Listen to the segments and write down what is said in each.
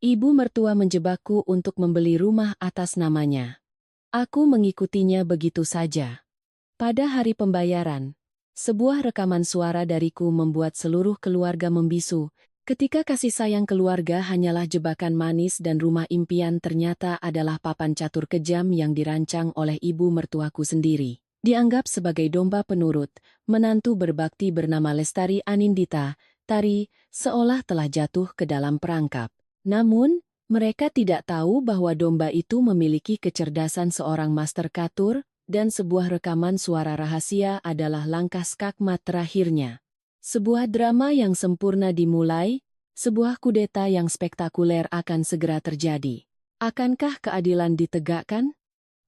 Ibu mertua menjebakku untuk membeli rumah atas namanya. Aku mengikutinya begitu saja. Pada hari pembayaran, sebuah rekaman suara dariku membuat seluruh keluarga membisu. Ketika kasih sayang keluarga hanyalah jebakan manis dan rumah impian ternyata adalah papan catur kejam yang dirancang oleh ibu mertuaku sendiri. Dianggap sebagai domba penurut, menantu berbakti bernama Lestari Anindita, Tari, seolah telah jatuh ke dalam perangkap. Namun, mereka tidak tahu bahwa domba itu memiliki kecerdasan seorang master catur, dan sebuah rekaman suara rahasia adalah langkah skakmat terakhirnya. Sebuah drama yang sempurna dimulai, sebuah kudeta yang spektakuler akan segera terjadi. Akankah keadilan ditegakkan?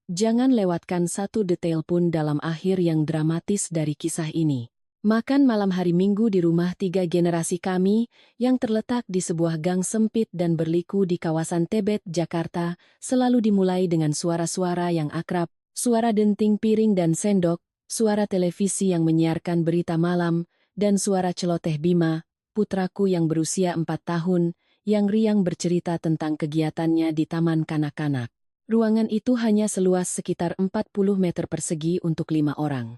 Jangan lewatkan satu detail pun dalam akhir yang dramatis dari kisah ini. Makan malam hari Minggu di rumah 3 generasi kami, yang terletak di sebuah gang sempit dan berliku di kawasan Tebet, Jakarta, selalu dimulai dengan suara-suara yang akrab, suara denting piring dan sendok, suara televisi yang menyiarkan berita malam, dan suara celoteh Bima, putraku yang berusia 4 tahun, yang riang bercerita tentang kegiatannya di taman kanak-kanak. Ruangan itu hanya seluas sekitar 40 meter persegi untuk 5 orang.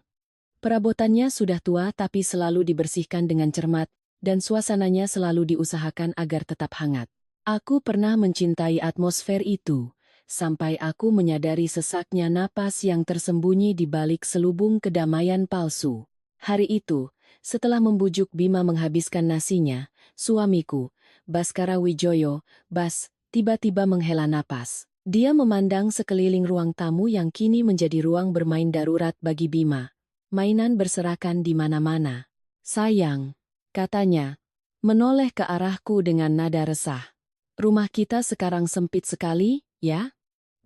Perabotannya sudah tua tapi selalu dibersihkan dengan cermat, dan suasananya selalu diusahakan agar tetap hangat. Aku pernah mencintai atmosfer itu, sampai aku menyadari sesaknya napas yang tersembunyi di balik selubung kedamaian palsu. Hari itu, setelah membujuk Bima menghabiskan nasinya, suamiku, Baskara Wijoyo, Bas, tiba-tiba menghela napas. Dia memandang sekeliling ruang tamu yang kini menjadi ruang bermain darurat bagi Bima. Mainan berserakan di mana-mana. Sayang, katanya, menoleh ke arahku dengan nada resah. Rumah kita sekarang sempit sekali, ya?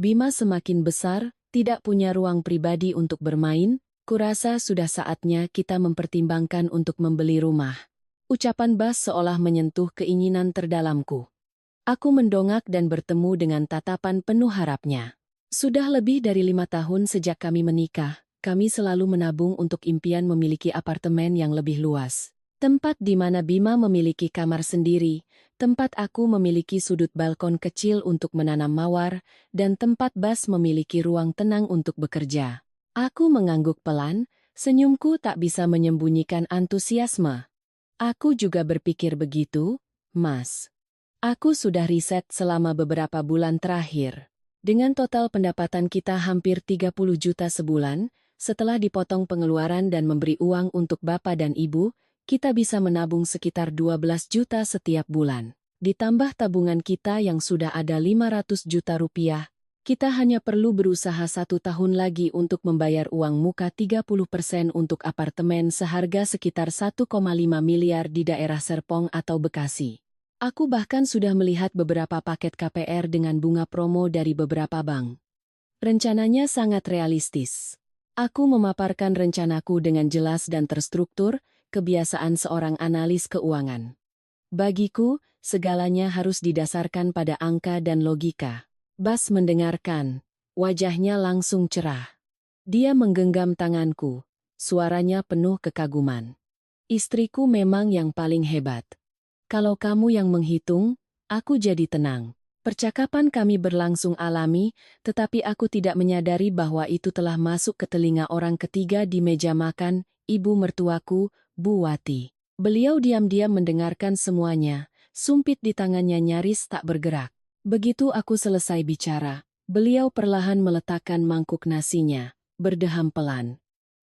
Bima semakin besar, tidak punya ruang pribadi untuk bermain, kurasa sudah saatnya kita mempertimbangkan untuk membeli rumah. Ucapan Bas seolah menyentuh keinginan terdalamku. Aku mendongak dan bertemu dengan tatapan penuh harapnya. Sudah lebih dari 5 tahun sejak kami menikah, kami selalu menabung untuk impian memiliki apartemen yang lebih luas. Tempat di mana Bima memiliki kamar sendiri, tempat aku memiliki sudut balkon kecil untuk menanam mawar, dan tempat Bas memiliki ruang tenang untuk bekerja. Aku mengangguk pelan, senyumku tak bisa menyembunyikan antusiasme. Aku juga berpikir begitu, Mas. Aku sudah riset selama beberapa bulan terakhir. Dengan total pendapatan kita hampir 30 juta sebulan, setelah dipotong pengeluaran dan memberi uang untuk bapak dan ibu, kita bisa menabung sekitar 12 juta setiap bulan. Ditambah tabungan kita yang sudah ada 500 juta rupiah, kita hanya perlu berusaha 1 tahun lagi untuk membayar uang muka 30% untuk apartemen seharga sekitar 1,5 miliar di daerah Serpong atau Bekasi. Aku bahkan sudah melihat beberapa paket KPR dengan bunga promo dari beberapa bank. Rencananya sangat realistis. Aku memaparkan rencanaku dengan jelas dan terstruktur, kebiasaan seorang analis keuangan. Bagiku, segalanya harus didasarkan pada angka dan logika. Bas mendengarkan, wajahnya langsung cerah. Dia menggenggam tanganku, suaranya penuh kekaguman. Istriku memang yang paling hebat. Kalau kamu yang menghitung, aku jadi tenang. Percakapan kami berlangsung alami, tetapi aku tidak menyadari bahwa itu telah masuk ke telinga orang ketiga di meja makan, ibu mertuaku, Bu Wati. Beliau diam-diam mendengarkan semuanya, sumpit di tangannya nyaris tak bergerak. Begitu aku selesai bicara, beliau perlahan meletakkan mangkuk nasinya, berdeham pelan.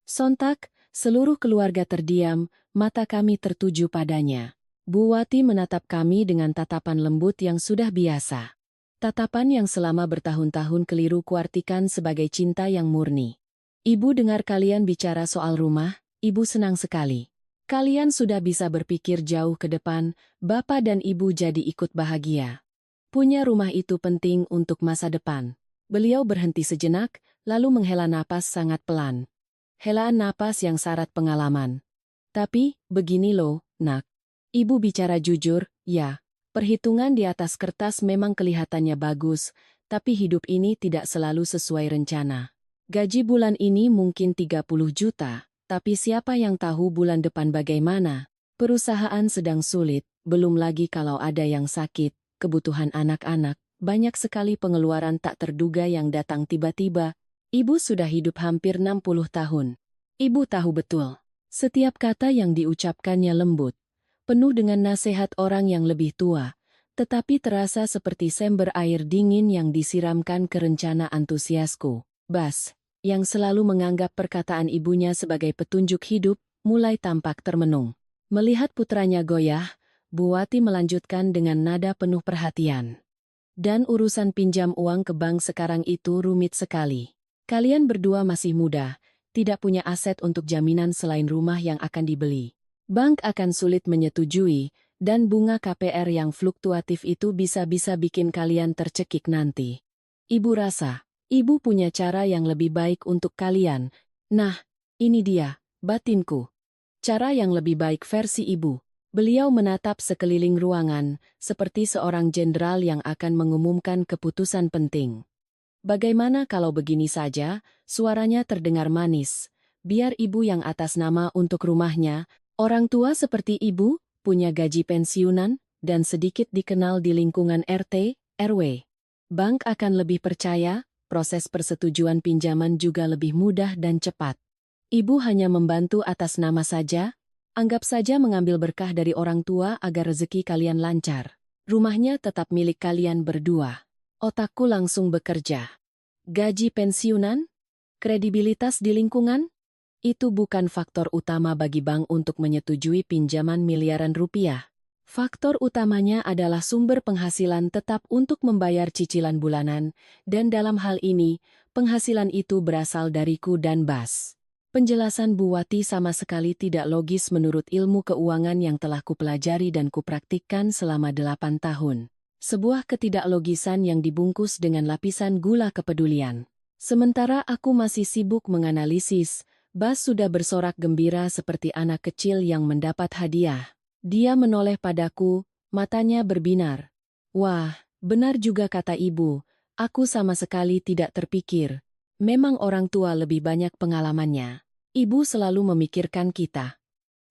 Sontak, seluruh keluarga terdiam, mata kami tertuju padanya. Bu Wati menatap kami dengan tatapan lembut yang sudah biasa. Tatapan yang selama bertahun-tahun keliru kuartikan sebagai cinta yang murni. Ibu dengar kalian bicara soal rumah, ibu senang sekali. Kalian sudah bisa berpikir jauh ke depan, bapak dan ibu jadi ikut bahagia. Punya rumah itu penting untuk masa depan. Beliau berhenti sejenak, lalu menghela napas sangat pelan. Helaan napas yang syarat pengalaman. Tapi, begini loh, nak. Ibu bicara jujur, ya. Perhitungan di atas kertas memang kelihatannya bagus, tapi hidup ini tidak selalu sesuai rencana. Gaji bulan ini mungkin 30 juta, tapi siapa yang tahu bulan depan bagaimana? Perusahaan sedang sulit, belum lagi kalau ada yang sakit, kebutuhan anak-anak, banyak sekali pengeluaran tak terduga yang datang tiba-tiba. Ibu sudah hidup hampir 60 tahun. Ibu tahu betul. Setiap kata yang diucapkannya lembut, penuh dengan nasihat orang yang lebih tua, tetapi terasa seperti sember air dingin yang disiramkan ke rencana antusiasku. Bas, yang selalu menganggap perkataan ibunya sebagai petunjuk hidup, mulai tampak termenung. Melihat putranya goyah, Bu Wati melanjutkan dengan nada penuh perhatian. Dan urusan pinjam uang ke bank sekarang itu rumit sekali. Kalian berdua masih muda, tidak punya aset untuk jaminan selain rumah yang akan dibeli. Bank akan sulit menyetujui, dan bunga KPR yang fluktuatif itu bisa-bisa bikin kalian tercekik nanti. Ibu rasa, ibu punya cara yang lebih baik untuk kalian. Nah, ini dia, batinku. Cara yang lebih baik versi ibu. Beliau menatap sekeliling ruangan, seperti seorang jenderal yang akan mengumumkan keputusan penting. Bagaimana kalau begini saja, suaranya terdengar manis. Biar ibu yang atas nama untuk rumahnya, orang tua seperti ibu, punya gaji pensiunan, dan sedikit dikenal di lingkungan RT, RW. Bank akan lebih percaya, proses persetujuan pinjaman juga lebih mudah dan cepat. Ibu hanya membantu atas nama saja, anggap saja mengambil berkah dari orang tua agar rezeki kalian lancar. Rumahnya tetap milik kalian berdua. Otakku langsung bekerja. Gaji pensiunan? Kredibilitas di lingkungan? Itu bukan faktor utama bagi bank untuk menyetujui pinjaman miliaran rupiah. Faktor utamanya adalah sumber penghasilan tetap untuk membayar cicilan bulanan, dan dalam hal ini, penghasilan itu berasal dariku dan Bas. Penjelasan Bu Wati sama sekali tidak logis menurut ilmu keuangan yang telah kupelajari dan kupraktikkan selama 8 tahun. Sebuah ketidaklogisan yang dibungkus dengan lapisan gula kepedulian. Sementara aku masih sibuk menganalisis, Bas sudah bersorak gembira seperti anak kecil yang mendapat hadiah. Dia menoleh padaku, matanya berbinar. Wah, benar juga kata ibu, aku sama sekali tidak terpikir. Memang orang tua lebih banyak pengalamannya. Ibu selalu memikirkan kita.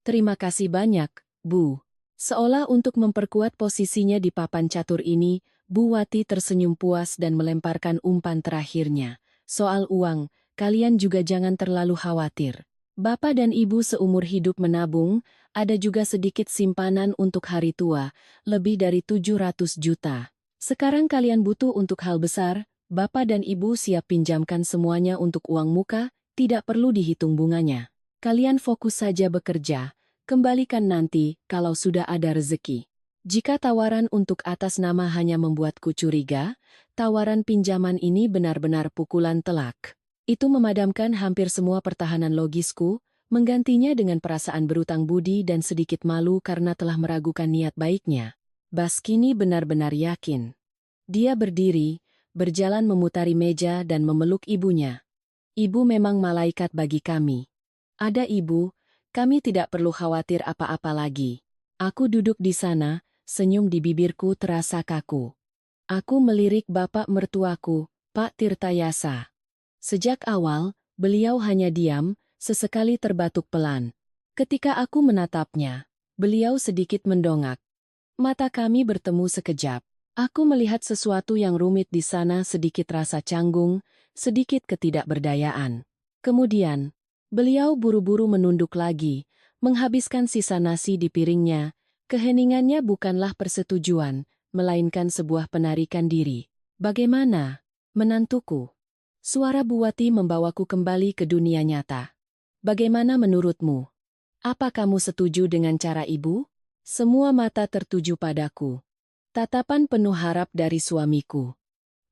Terima kasih banyak, Bu. Seolah untuk memperkuat posisinya di papan catur ini, Bu Wati tersenyum puas dan melemparkan umpan terakhirnya. Soal uang, kalian juga jangan terlalu khawatir. Bapak dan Ibu seumur hidup menabung, ada juga sedikit simpanan untuk hari tua, lebih dari 700 juta. Sekarang kalian butuh untuk hal besar, Bapak dan Ibu siap pinjamkan semuanya untuk uang muka, tidak perlu dihitung bunganya. Kalian fokus saja bekerja, kembalikan nanti kalau sudah ada rezeki. Jika tawaran untuk atas nama hanya membuatku curiga, tawaran pinjaman ini benar-benar pukulan telak. Itu memadamkan hampir semua pertahanan logisku, menggantinya dengan perasaan berutang budi dan sedikit malu karena telah meragukan niat baiknya. Bas kini benar-benar yakin. Dia berdiri, berjalan memutari meja dan memeluk ibunya. Ibu memang malaikat bagi kami. Ada ibu, kami tidak perlu khawatir apa-apa lagi. Aku duduk di sana, senyum di bibirku terasa kaku. Aku melirik bapak mertuaku, Pak Tirtayasa. Sejak awal, beliau hanya diam, sesekali terbatuk pelan. Ketika aku menatapnya, beliau sedikit mendongak. Mata kami bertemu sekejap. Aku melihat sesuatu yang rumit di sana, sedikit rasa canggung, sedikit ketidakberdayaan. Kemudian, beliau buru-buru menunduk lagi, menghabiskan sisa nasi di piringnya. Keheningannya bukanlah persetujuan, melainkan sebuah penarikan diri. Bagaimana, menantuku? Suara Bu Wati membawaku kembali ke dunia nyata. Bagaimana menurutmu? Apa kamu setuju dengan cara ibu? Semua mata tertuju padaku. Tatapan penuh harap dari suamiku.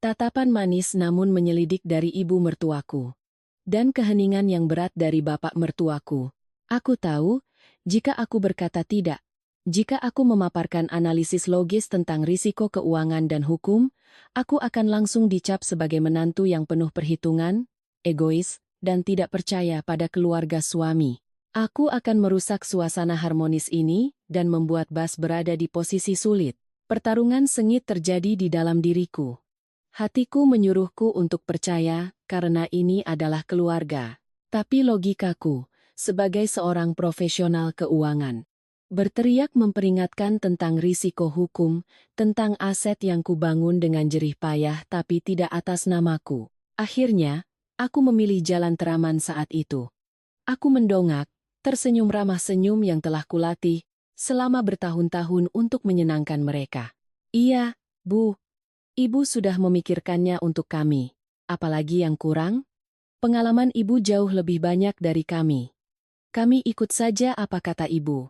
Tatapan manis namun menyelidik dari ibu mertuaku. Dan keheningan yang berat dari bapak mertuaku. Aku tahu, jika aku berkata tidak, jika aku memaparkan analisis logis tentang risiko keuangan dan hukum, aku akan langsung dicap sebagai menantu yang penuh perhitungan, egois, dan tidak percaya pada keluarga suami. Aku akan merusak suasana harmonis ini dan membuat Bas berada di posisi sulit. Pertarungan sengit terjadi di dalam diriku. Hatiku menyuruhku untuk percaya, karena ini adalah keluarga. Tapi logikaku, sebagai seorang profesional keuangan, Berteriak memperingatkan tentang risiko hukum, tentang aset yang kubangun dengan jerih payah tapi tidak atas namaku. Akhirnya, aku memilih jalan teraman saat itu. Aku mendongak, tersenyum ramah senyum yang telah kulatih selama bertahun-tahun untuk menyenangkan mereka. Iya, Bu. Ibu sudah memikirkannya untuk kami. Apalagi yang kurang? Pengalaman ibu jauh lebih banyak dari kami. Kami ikut saja apa kata ibu.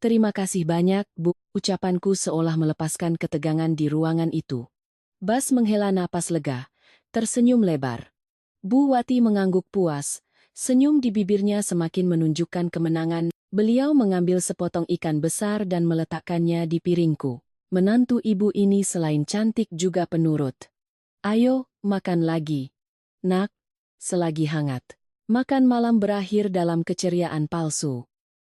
Terima kasih banyak, Bu. Ucapanku seolah melepaskan ketegangan di ruangan itu. Bas menghela napas lega, tersenyum lebar. Bu Wati mengangguk puas, senyum di bibirnya semakin menunjukkan kemenangan. Beliau mengambil sepotong ikan besar dan meletakkannya di piringku. Menantu ibu ini selain cantik juga penurut. Ayo, makan lagi. Nak, selagi hangat. Makan malam berakhir dalam keceriaan palsu.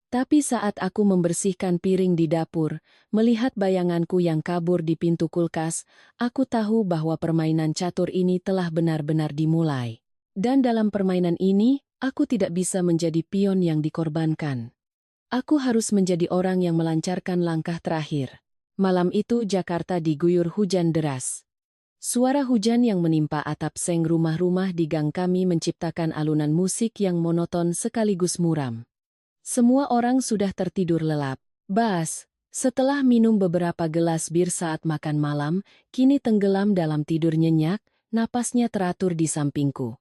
Tapi saat aku membersihkan piring di dapur, melihat bayanganku yang kabur di pintu kulkas, aku tahu bahwa permainan catur ini telah benar-benar dimulai. Dan dalam permainan ini, aku tidak bisa menjadi pion yang dikorbankan. Aku harus menjadi orang yang melancarkan langkah terakhir. Malam itu Jakarta diguyur hujan deras. Suara hujan yang menimpa atap seng rumah-rumah di gang kami menciptakan alunan musik yang monoton sekaligus muram. Semua orang sudah tertidur lelap. Bas, setelah minum beberapa gelas bir saat makan malam, kini tenggelam dalam tidur nyenyak, napasnya teratur di sampingku.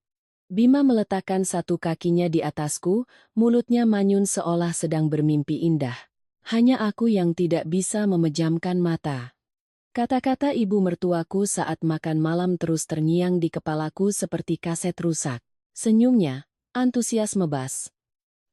Bima meletakkan satu kakinya di atasku, mulutnya manyun seolah sedang bermimpi indah. Hanya aku yang tidak bisa memejamkan mata. Kata-kata ibu mertuaku saat makan malam terus terngiang di kepalaku seperti kaset rusak. Senyumnya, antusiasme Bas.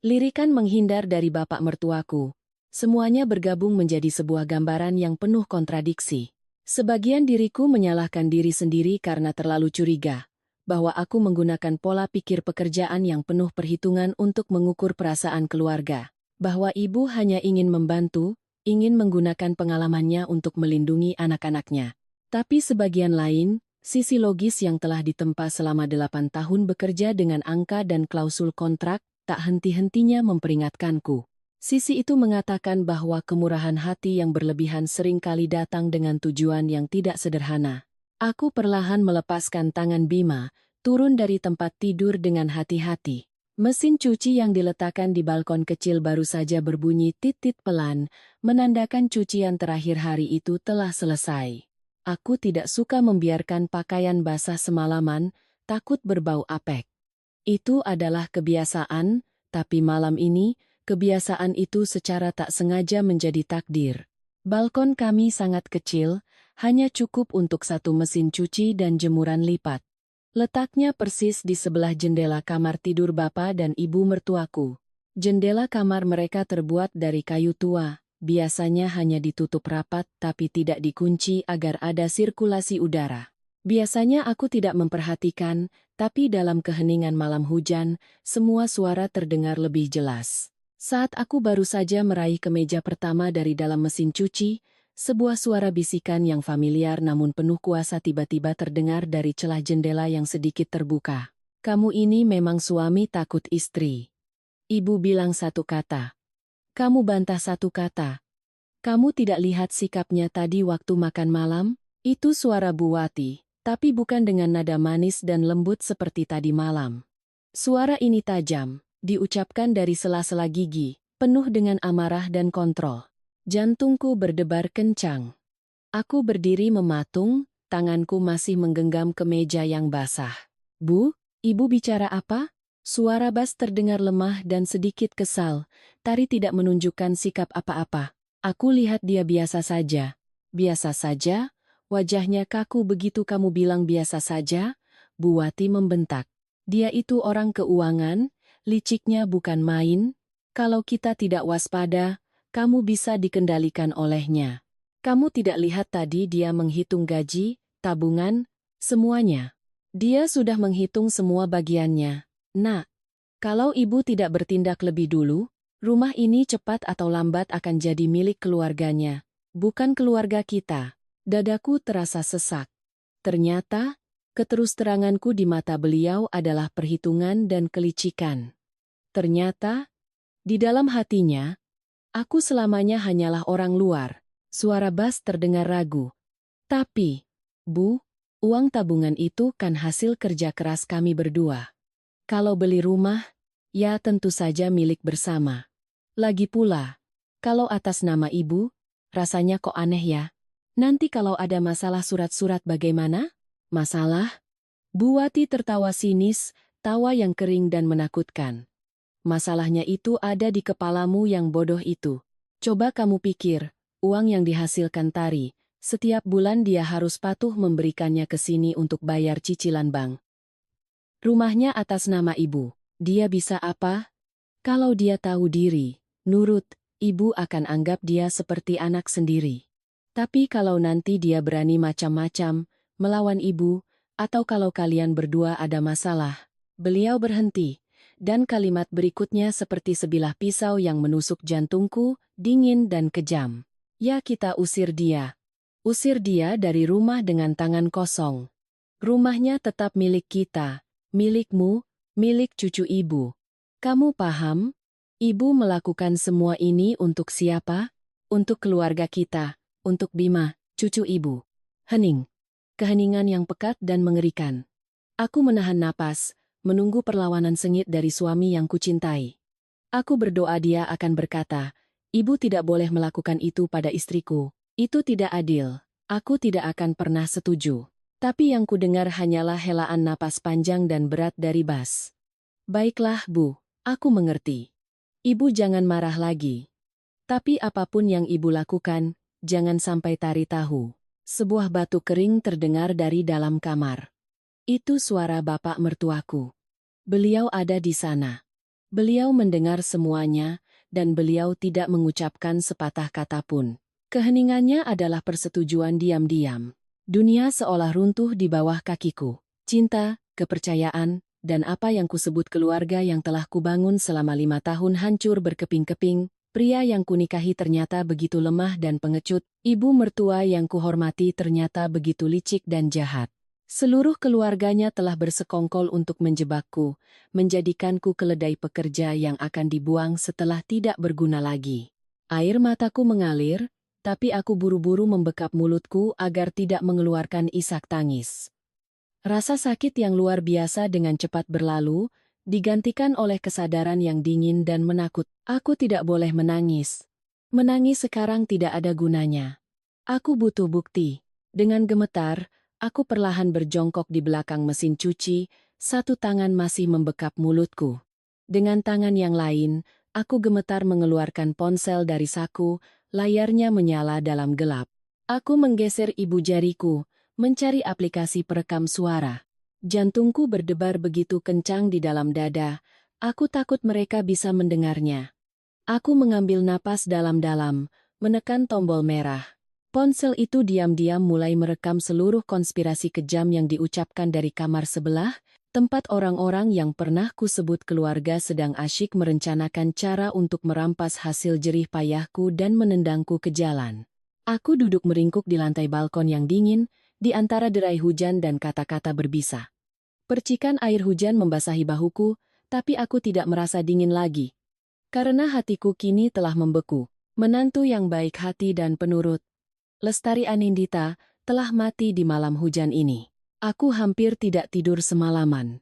Lirikan menghindar dari bapak mertuaku. Semuanya bergabung menjadi sebuah gambaran yang penuh kontradiksi. Sebagian diriku menyalahkan diri sendiri karena terlalu curiga, bahwa aku menggunakan pola pikir pekerjaan yang penuh perhitungan untuk mengukur perasaan keluarga, bahwa ibu hanya ingin membantu, ingin menggunakan pengalamannya untuk melindungi anak-anaknya. Tapi sebagian lain, sisi logis yang telah ditempa selama 8 tahun bekerja dengan angka dan klausul kontrak, tak henti-hentinya memperingatkanku. Sisi itu mengatakan bahwa kemurahan hati yang berlebihan seringkali datang dengan tujuan yang tidak sederhana. Aku perlahan melepaskan tangan Bima, turun dari tempat tidur dengan hati-hati. Mesin cuci yang diletakkan di balkon kecil baru saja berbunyi tit-tit pelan, menandakan cucian terakhir hari itu telah selesai. Aku tidak suka membiarkan pakaian basah semalaman, takut berbau apek. Itu adalah kebiasaan, tapi malam ini, kebiasaan itu secara tak sengaja menjadi takdir. Balkon kami sangat kecil, hanya cukup untuk satu mesin cuci dan jemuran lipat. Letaknya persis di sebelah jendela kamar tidur bapak dan ibu mertuaku. Jendela kamar mereka terbuat dari kayu tua, biasanya hanya ditutup rapat tapi tidak dikunci agar ada sirkulasi udara. Biasanya aku tidak memperhatikan, tapi dalam keheningan malam hujan, semua suara terdengar lebih jelas. Saat aku baru saja meraih ke meja pertama dari dalam mesin cuci, sebuah suara bisikan yang familiar namun penuh kuasa tiba-tiba terdengar dari celah jendela yang sedikit terbuka. "Kamu ini memang suami takut istri." Ibu bilang satu kata. Kamu bantah satu kata. Kamu tidak lihat sikapnya tadi waktu makan malam? Itu suara Bu Wati. Tapi bukan dengan nada manis dan lembut seperti tadi malam. Suara ini tajam, diucapkan dari sela-sela gigi, penuh dengan amarah dan kontrol. Jantungku berdebar kencang. Aku berdiri mematung, tanganku masih menggenggam kemeja yang basah. "Bu, ibu bicara apa?" Suara Bas terdengar lemah dan sedikit kesal. Tari tidak menunjukkan sikap apa-apa. Aku lihat dia biasa saja. Biasa saja? Wajahnya kaku begitu kamu bilang biasa saja, Bu Wati membentak. Dia itu orang keuangan, liciknya bukan main. Kalau kita tidak waspada, kamu bisa dikendalikan olehnya. Kamu tidak lihat tadi dia menghitung gaji, tabungan, semuanya. Dia sudah menghitung semua bagiannya. Nah, kalau ibu tidak bertindak lebih dulu, rumah ini cepat atau lambat akan jadi milik keluarganya, bukan keluarga kita. Dadaku terasa sesak. Ternyata, keterus-teranganku di mata beliau adalah perhitungan dan kelicikan. Ternyata, di dalam hatinya, Aku selamanya hanyalah orang luar. Suara Bas terdengar ragu. Tapi, Bu, uang tabungan itu kan hasil kerja keras kami berdua. Kalau beli rumah, ya tentu saja milik bersama. Lagi pula, kalau atas nama ibu, rasanya kok aneh ya? Nanti kalau ada masalah surat-surat bagaimana? Masalah? Bu Wati tertawa sinis, tawa yang kering dan menakutkan. Masalahnya itu ada di kepalamu yang bodoh itu. Coba kamu pikir, uang yang dihasilkan Tari, setiap bulan dia harus patuh memberikannya ke sini untuk bayar cicilan bank. Rumahnya atas nama ibu. Dia bisa apa? Kalau dia tahu diri, nurut, ibu akan anggap dia seperti anak sendiri. Tapi kalau nanti dia berani macam-macam, melawan ibu, atau kalau kalian berdua ada masalah, beliau berhenti. Dan kalimat berikutnya seperti sebilah pisau yang menusuk jantungku, dingin dan kejam. Ya kita usir dia. Usir dia dari rumah dengan tangan kosong. Rumahnya tetap milik kita, milikmu, milik cucu ibu. Kamu paham? Ibu melakukan semua ini untuk siapa? Untuk keluarga kita, untuk Bima, cucu ibu. Hening. Keheningan yang pekat dan mengerikan. Aku menahan napas, menunggu perlawanan sengit dari suami yang kucintai. Aku berdoa dia akan berkata, ibu tidak boleh melakukan itu pada istriku. Itu tidak adil. Aku tidak akan pernah setuju. Tapi yang kudengar hanyalah helaan napas panjang dan berat dari Bas. Baiklah, Bu, aku mengerti. Ibu jangan marah lagi. Tapi apapun yang ibu lakukan, jangan sampai Tari tahu. Sebuah batu kering terdengar dari dalam kamar. Itu suara bapak mertuaku. Beliau ada di sana. Beliau mendengar semuanya, dan beliau tidak mengucapkan sepatah kata pun. Keheningannya adalah persetujuan diam-diam. Dunia seolah runtuh di bawah kakiku. Cinta, kepercayaan, dan apa yang kusebut keluarga yang telah kubangun selama 5 tahun hancur berkeping-keping. Pria yang kunikahi ternyata begitu lemah dan pengecut. Ibu mertua yang kuhormati ternyata begitu licik dan jahat. Seluruh keluarganya telah bersekongkol untuk menjebakku, menjadikanku keledai pekerja yang akan dibuang setelah tidak berguna lagi. Air mataku mengalir, tapi aku buru-buru membekap mulutku agar tidak mengeluarkan isak tangis. Rasa sakit yang luar biasa dengan cepat berlalu, digantikan oleh kesadaran yang dingin dan menakut. Aku tidak boleh menangis. Menangis sekarang tidak ada gunanya. Aku butuh bukti. Dengan gemetar, aku perlahan berjongkok di belakang mesin cuci, satu tangan masih membekap mulutku. Dengan tangan yang lain, aku gemetar mengeluarkan ponsel dari saku, layarnya menyala dalam gelap. Aku menggeser ibu jariku, mencari aplikasi perekam suara. Jantungku berdebar begitu kencang di dalam dada, aku takut mereka bisa mendengarnya. Aku mengambil napas dalam-dalam, menekan tombol merah. Ponsel itu diam-diam mulai merekam seluruh konspirasi kejam yang diucapkan dari kamar sebelah, tempat orang-orang yang pernah kusebut keluarga sedang asyik merencanakan cara untuk merampas hasil jerih payahku dan menendangku ke jalan. Aku duduk meringkuk di lantai balkon yang dingin, di antara derai hujan dan kata-kata berbisa. Percikan air hujan membasahi bahuku, tapi aku tidak merasa dingin lagi. Karena hatiku kini telah membeku. Menantu yang baik hati dan penurut, Lestari Anindita, telah mati di malam hujan ini. Aku hampir tidak tidur semalaman.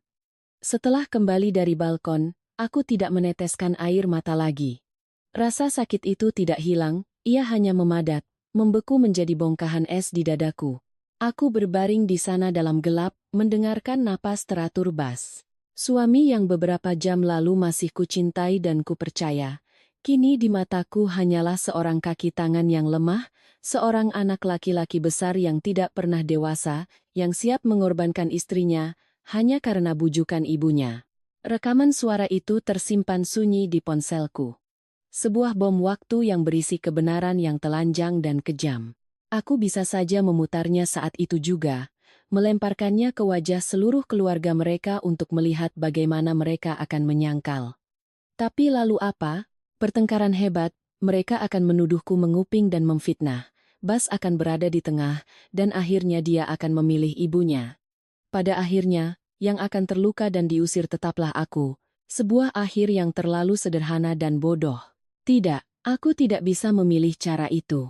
Setelah kembali dari balkon, aku tidak meneteskan air mata lagi. Rasa sakit itu tidak hilang, ia hanya memadat, membeku menjadi bongkahan es di dadaku. Aku berbaring di sana dalam gelap, mendengarkan napas teratur Bas. Suami yang beberapa jam lalu masih kucintai dan kupercaya, kini di mataku hanyalah seorang kaki tangan yang lemah, seorang anak laki-laki besar yang tidak pernah dewasa, yang siap mengorbankan istrinya, hanya karena bujukan ibunya. Rekaman suara itu tersimpan sunyi di ponselku. Sebuah bom waktu yang berisi kebenaran yang telanjang dan kejam. Aku bisa saja memutarnya saat itu juga, melemparkannya ke wajah seluruh keluarga mereka untuk melihat bagaimana mereka akan menyangkal. Tapi lalu apa? Pertengkaran hebat, mereka akan menuduhku menguping dan memfitnah. Bas akan berada di tengah, dan akhirnya dia akan memilih ibunya. Pada akhirnya, yang akan terluka dan diusir tetaplah aku. Sebuah akhir yang terlalu sederhana dan bodoh. Tidak, Aku tidak bisa memilih cara itu.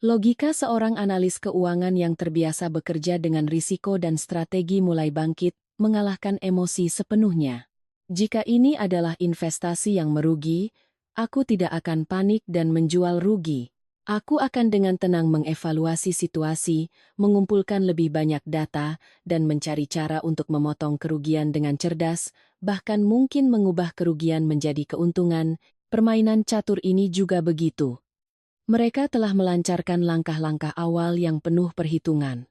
Logika seorang analis keuangan yang terbiasa bekerja dengan risiko dan strategi mulai bangkit, mengalahkan emosi sepenuhnya. Jika ini adalah investasi yang merugi, aku tidak akan panik dan menjual rugi. Aku akan dengan tenang mengevaluasi situasi, mengumpulkan lebih banyak data, dan mencari cara untuk memotong kerugian dengan cerdas, bahkan mungkin mengubah kerugian menjadi keuntungan. Permainan catur ini juga begitu. Mereka telah melancarkan langkah-langkah awal yang penuh perhitungan.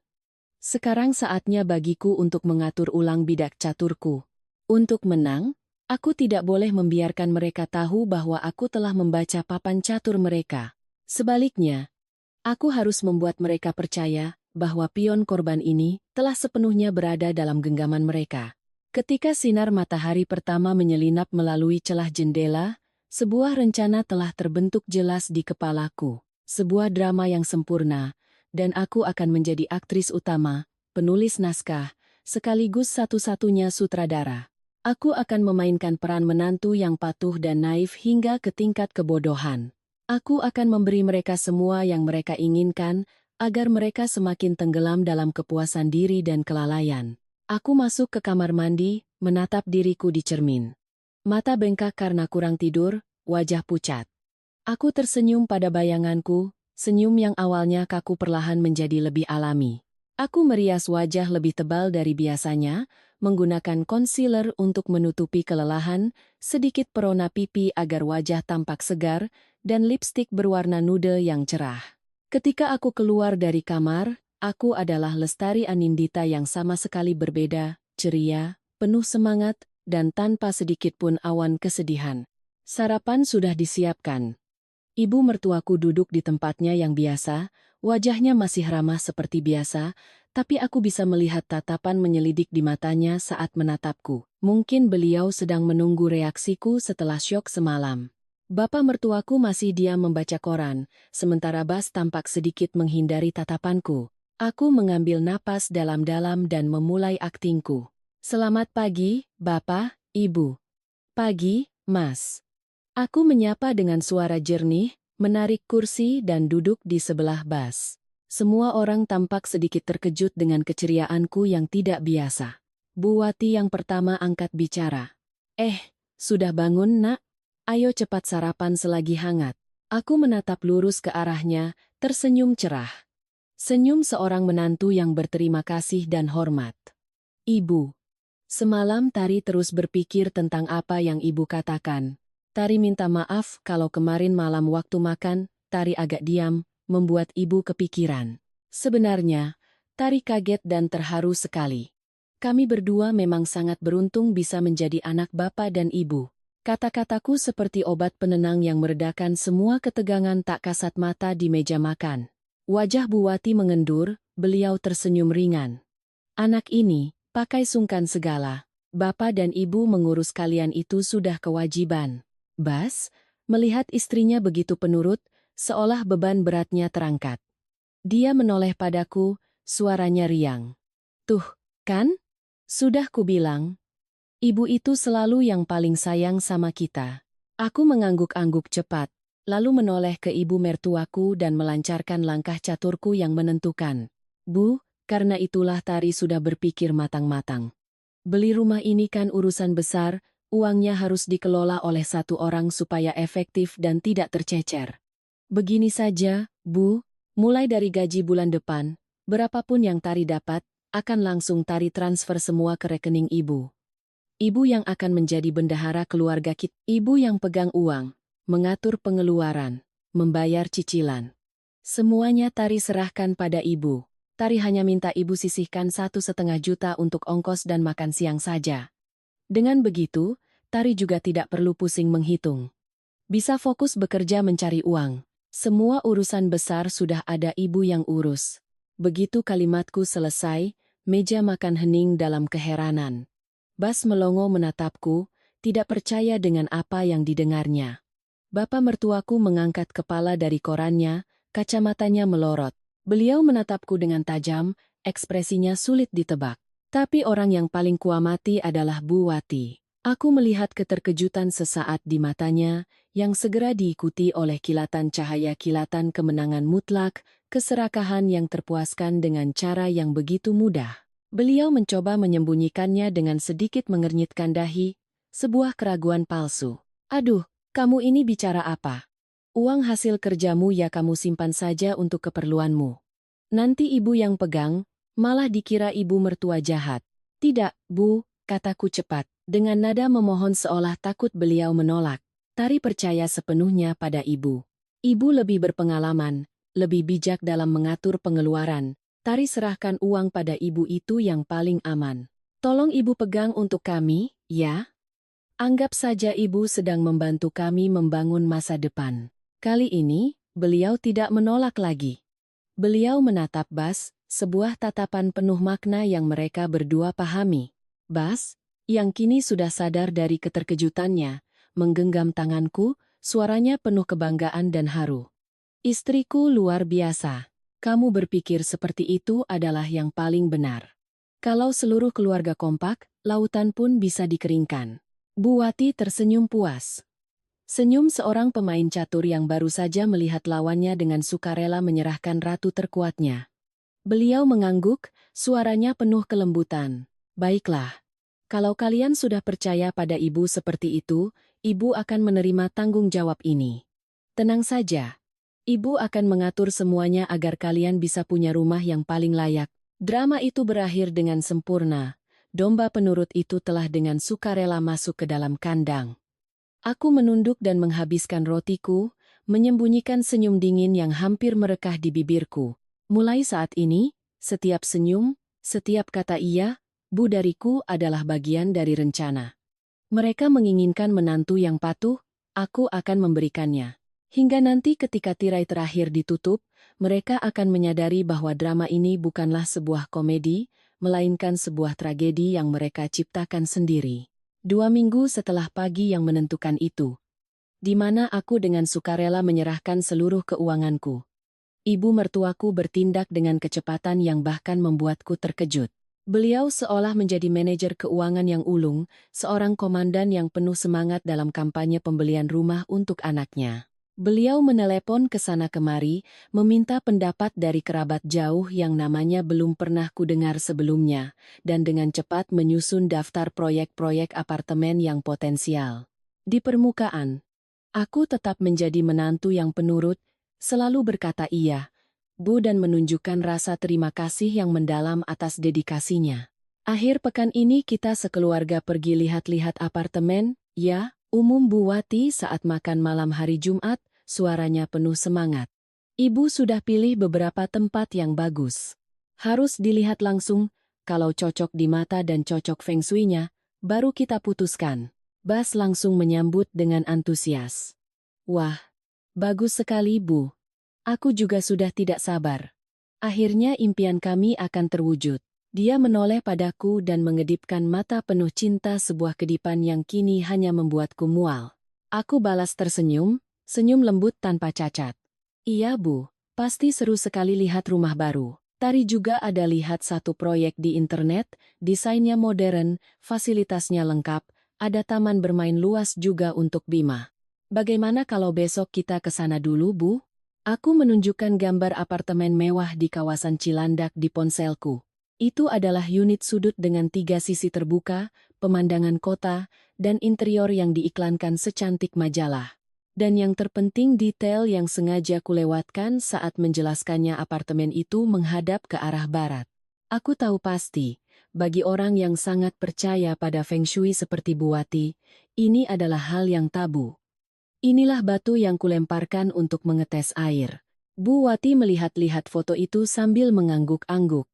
Sekarang saatnya bagiku untuk mengatur ulang bidak caturku. Untuk menang, aku tidak boleh membiarkan mereka tahu bahwa aku telah membaca papan catur mereka. Sebaliknya, aku harus membuat mereka percaya bahwa pion korban ini telah sepenuhnya berada dalam genggaman mereka. Ketika sinar matahari pertama menyelinap melalui celah jendela, sebuah rencana telah terbentuk jelas di kepalaku. Sebuah drama yang sempurna, dan aku akan menjadi aktris utama, penulis naskah, sekaligus satu-satunya sutradara. Aku akan memainkan peran menantu yang patuh dan naif hingga ke tingkat kebodohan. Aku akan memberi mereka semua yang mereka inginkan, agar mereka semakin tenggelam dalam kepuasan diri dan kelalaian. Aku masuk ke kamar mandi, menatap diriku di cermin. Mata bengkak karena kurang tidur, wajah pucat. Aku tersenyum pada bayanganku, senyum yang awalnya kaku perlahan menjadi lebih alami. Aku merias wajah lebih tebal dari biasanya, menggunakan concealer untuk menutupi kelelahan, sedikit perona pipi agar wajah tampak segar, dan lipstik berwarna nude yang cerah. Ketika aku keluar dari kamar, aku adalah Lestari Anindita yang sama sekali berbeda, ceria, penuh semangat, dan tanpa sedikit pun awan kesedihan. Sarapan sudah disiapkan. Ibu mertuaku duduk di tempatnya yang biasa, wajahnya masih ramah seperti biasa, tapi aku bisa melihat tatapan menyelidik di matanya saat menatapku. Mungkin beliau sedang menunggu reaksiku setelah syok semalam. Bapak mertuaku masih diam membaca koran, sementara Bas tampak sedikit menghindari tatapanku. Aku mengambil napas dalam-dalam dan memulai aktingku. Selamat pagi, Bapak, Ibu. Pagi, Mas. Aku menyapa dengan suara jernih, menarik kursi dan duduk di sebelah Bas. Semua orang tampak sedikit terkejut dengan keceriaanku yang tidak biasa. Bu Wati yang pertama angkat bicara. Sudah bangun, Nak? Ayo cepat sarapan selagi hangat. Aku menatap lurus ke arahnya, tersenyum cerah. Senyum seorang menantu yang berterima kasih dan hormat. Ibu. Semalam Tari terus berpikir tentang apa yang Ibu katakan. Tari minta maaf kalau kemarin malam waktu makan, Tari agak diam, membuat Ibu kepikiran. Sebenarnya, Tari kaget dan terharu sekali. Kami berdua memang sangat beruntung bisa menjadi anak Bapak dan Ibu. Kata-kataku seperti obat penenang yang meredakan semua ketegangan tak kasat mata di meja makan. Wajah Bu Wati mengendur, beliau tersenyum ringan. Anak ini, pakai sungkan segala. Bapak dan Ibu mengurus kalian itu sudah kewajiban. Bas, melihat istrinya begitu penurut, seolah beban beratnya terangkat. Dia menoleh padaku, suaranya riang. Tuh, kan? Sudah kubilang. Ibu itu selalu yang paling sayang sama kita. Aku mengangguk-angguk cepat, lalu menoleh ke ibu mertuaku dan melancarkan langkah caturku yang menentukan. Bu, karena itulah Tari sudah berpikir matang-matang. Beli rumah ini kan urusan besar, uangnya harus dikelola oleh satu orang supaya efektif dan tidak tercecer. Begini saja, Bu, mulai dari gaji bulan depan, berapapun yang Tari dapat, akan langsung Tari transfer semua ke rekening Ibu. Ibu yang akan menjadi bendahara keluarga kita. Ibu yang pegang uang, mengatur pengeluaran, membayar cicilan. Semuanya Tari serahkan pada Ibu. Tari hanya minta Ibu sisihkan 1,5 juta untuk ongkos dan makan siang saja. Dengan begitu, Tari juga tidak perlu pusing menghitung. Bisa fokus bekerja mencari uang. Semua urusan besar sudah ada Ibu yang urus. Begitu kalimatku selesai, meja makan hening dalam keheranan. Bas melongo menatapku, tidak percaya dengan apa yang didengarnya. Bapak mertuaku mengangkat kepala dari korannya, kacamatanya melorot. Beliau menatapku dengan tajam, ekspresinya sulit ditebak. Tapi orang yang paling kuamati adalah Bu Wati. Aku melihat keterkejutan sesaat di matanya, yang segera diikuti oleh kilatan cahaya kilatan kemenangan mutlak, keserakahan yang terpuaskan dengan cara yang begitu mudah. Beliau mencoba menyembunyikannya dengan sedikit mengernyitkan dahi, sebuah keraguan palsu. Aduh, kamu ini bicara apa? Uang hasil kerjamu ya kamu simpan saja untuk keperluanmu. Nanti ibu yang pegang, malah dikira ibu mertua jahat. Tidak, Bu, kataku cepat, dengan nada memohon seolah takut beliau menolak. Tari percaya sepenuhnya pada ibu. Ibu lebih berpengalaman, lebih bijak dalam mengatur pengeluaran. Tari serahkan uang pada ibu itu yang paling aman. Tolong ibu pegang untuk kami, ya? Anggap saja ibu sedang membantu kami membangun masa depan. Kali ini, beliau tidak menolak lagi. Beliau menatap Bas, sebuah tatapan penuh makna yang mereka berdua pahami. Bas, yang kini sudah sadar dari keterkejutannya, menggenggam tanganku, suaranya penuh kebanggaan dan haru. Istriku luar biasa. Kamu berpikir seperti itu adalah yang paling benar. Kalau seluruh keluarga kompak, lautan pun bisa dikeringkan. Bu Wati tersenyum puas. Senyum seorang pemain catur yang baru saja melihat lawannya dengan sukarela menyerahkan ratu terkuatnya. Beliau mengangguk, suaranya penuh kelembutan. Baiklah. Kalau kalian sudah percaya pada ibu seperti itu, ibu akan menerima tanggung jawab ini. Tenang saja. Ibu akan mengatur semuanya agar kalian bisa punya rumah yang paling layak. Drama itu berakhir dengan sempurna. Domba penurut itu telah dengan sukarela masuk ke dalam kandang. Aku menunduk dan menghabiskan rotiku, menyembunyikan senyum dingin yang hampir merekah di bibirku. Mulai saat ini, setiap senyum, setiap kata iya, Bu dariku adalah bagian dari rencana. Mereka menginginkan menantu yang patuh, aku akan memberikannya. Hingga nanti ketika tirai terakhir ditutup, mereka akan menyadari bahwa drama ini bukanlah sebuah komedi, melainkan sebuah tragedi yang mereka ciptakan sendiri. 2 minggu setelah pagi yang menentukan itu, di mana aku dengan sukarela menyerahkan seluruh keuanganku. Ibu mertuaku bertindak dengan kecepatan yang bahkan membuatku terkejut. Beliau seolah menjadi manajer keuangan yang ulung, seorang komandan yang penuh semangat dalam kampanye pembelian rumah untuk anaknya. Beliau menelepon ke sana kemari, meminta pendapat dari kerabat jauh yang namanya belum pernah kudengar sebelumnya, dan dengan cepat menyusun daftar proyek-proyek apartemen yang potensial. Di permukaan, aku tetap menjadi menantu yang penurut, selalu berkata iya, Bu dan menunjukkan rasa terima kasih yang mendalam atas dedikasinya. Akhir pekan ini kita sekeluarga pergi lihat-lihat apartemen, ya, umum Bu Wati saat makan malam hari Jumat, suaranya penuh semangat. Ibu sudah pilih beberapa tempat yang bagus. Harus dilihat langsung, kalau cocok di mata dan cocok feng shui-nya, baru kita putuskan. Bas langsung menyambut dengan antusias. Wah, bagus sekali Bu. Aku juga sudah tidak sabar. Akhirnya impian kami akan terwujud. Dia menoleh padaku dan mengedipkan mata penuh cinta sebuah kedipan yang kini hanya membuatku mual. Aku balas tersenyum, senyum lembut tanpa cacat. Iya Bu, pasti seru sekali lihat rumah baru. Tari juga ada lihat satu proyek di internet, desainnya modern, fasilitasnya lengkap, ada taman bermain luas juga untuk Bima. Bagaimana kalau besok kita ke sana dulu Bu? Aku menunjukkan gambar apartemen mewah di kawasan Cilandak di ponselku. Itu adalah unit sudut dengan 3 sisi terbuka, pemandangan kota, dan interior yang diiklankan secantik majalah. Dan yang terpenting detail yang sengaja kulewatkan saat menjelaskannya apartemen itu menghadap ke arah barat. Aku tahu pasti, bagi orang yang sangat percaya pada feng shui seperti Bu Wati, ini adalah hal yang tabu. Inilah batu yang kulemparkan untuk mengetes air. Bu Wati melihat-lihat foto itu sambil mengangguk-angguk.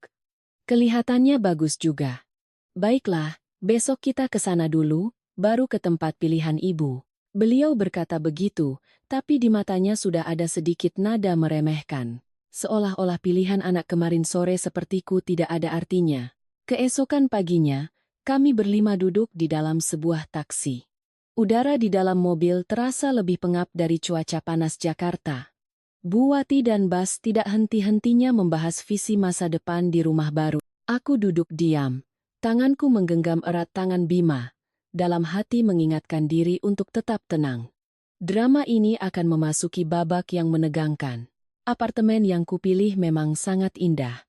Kelihatannya bagus juga. Baiklah, besok kita ke sana dulu, baru ke tempat pilihan ibu. Beliau berkata begitu, tapi di matanya sudah ada sedikit nada meremehkan. Seolah-olah pilihan anak kemarin sore sepertiku tidak ada artinya. Keesokan paginya, kami berlima duduk di dalam sebuah taksi. Udara di dalam mobil terasa lebih pengap dari cuaca panas Jakarta. Bu Wati dan Bas tidak henti-hentinya membahas visi masa depan di rumah baru. Aku duduk diam. Tanganku menggenggam erat tangan Bima. dalam hati mengingatkan diri untuk tetap tenang. Drama ini akan memasuki babak yang menegangkan. Apartemen yang kupilih memang sangat indah.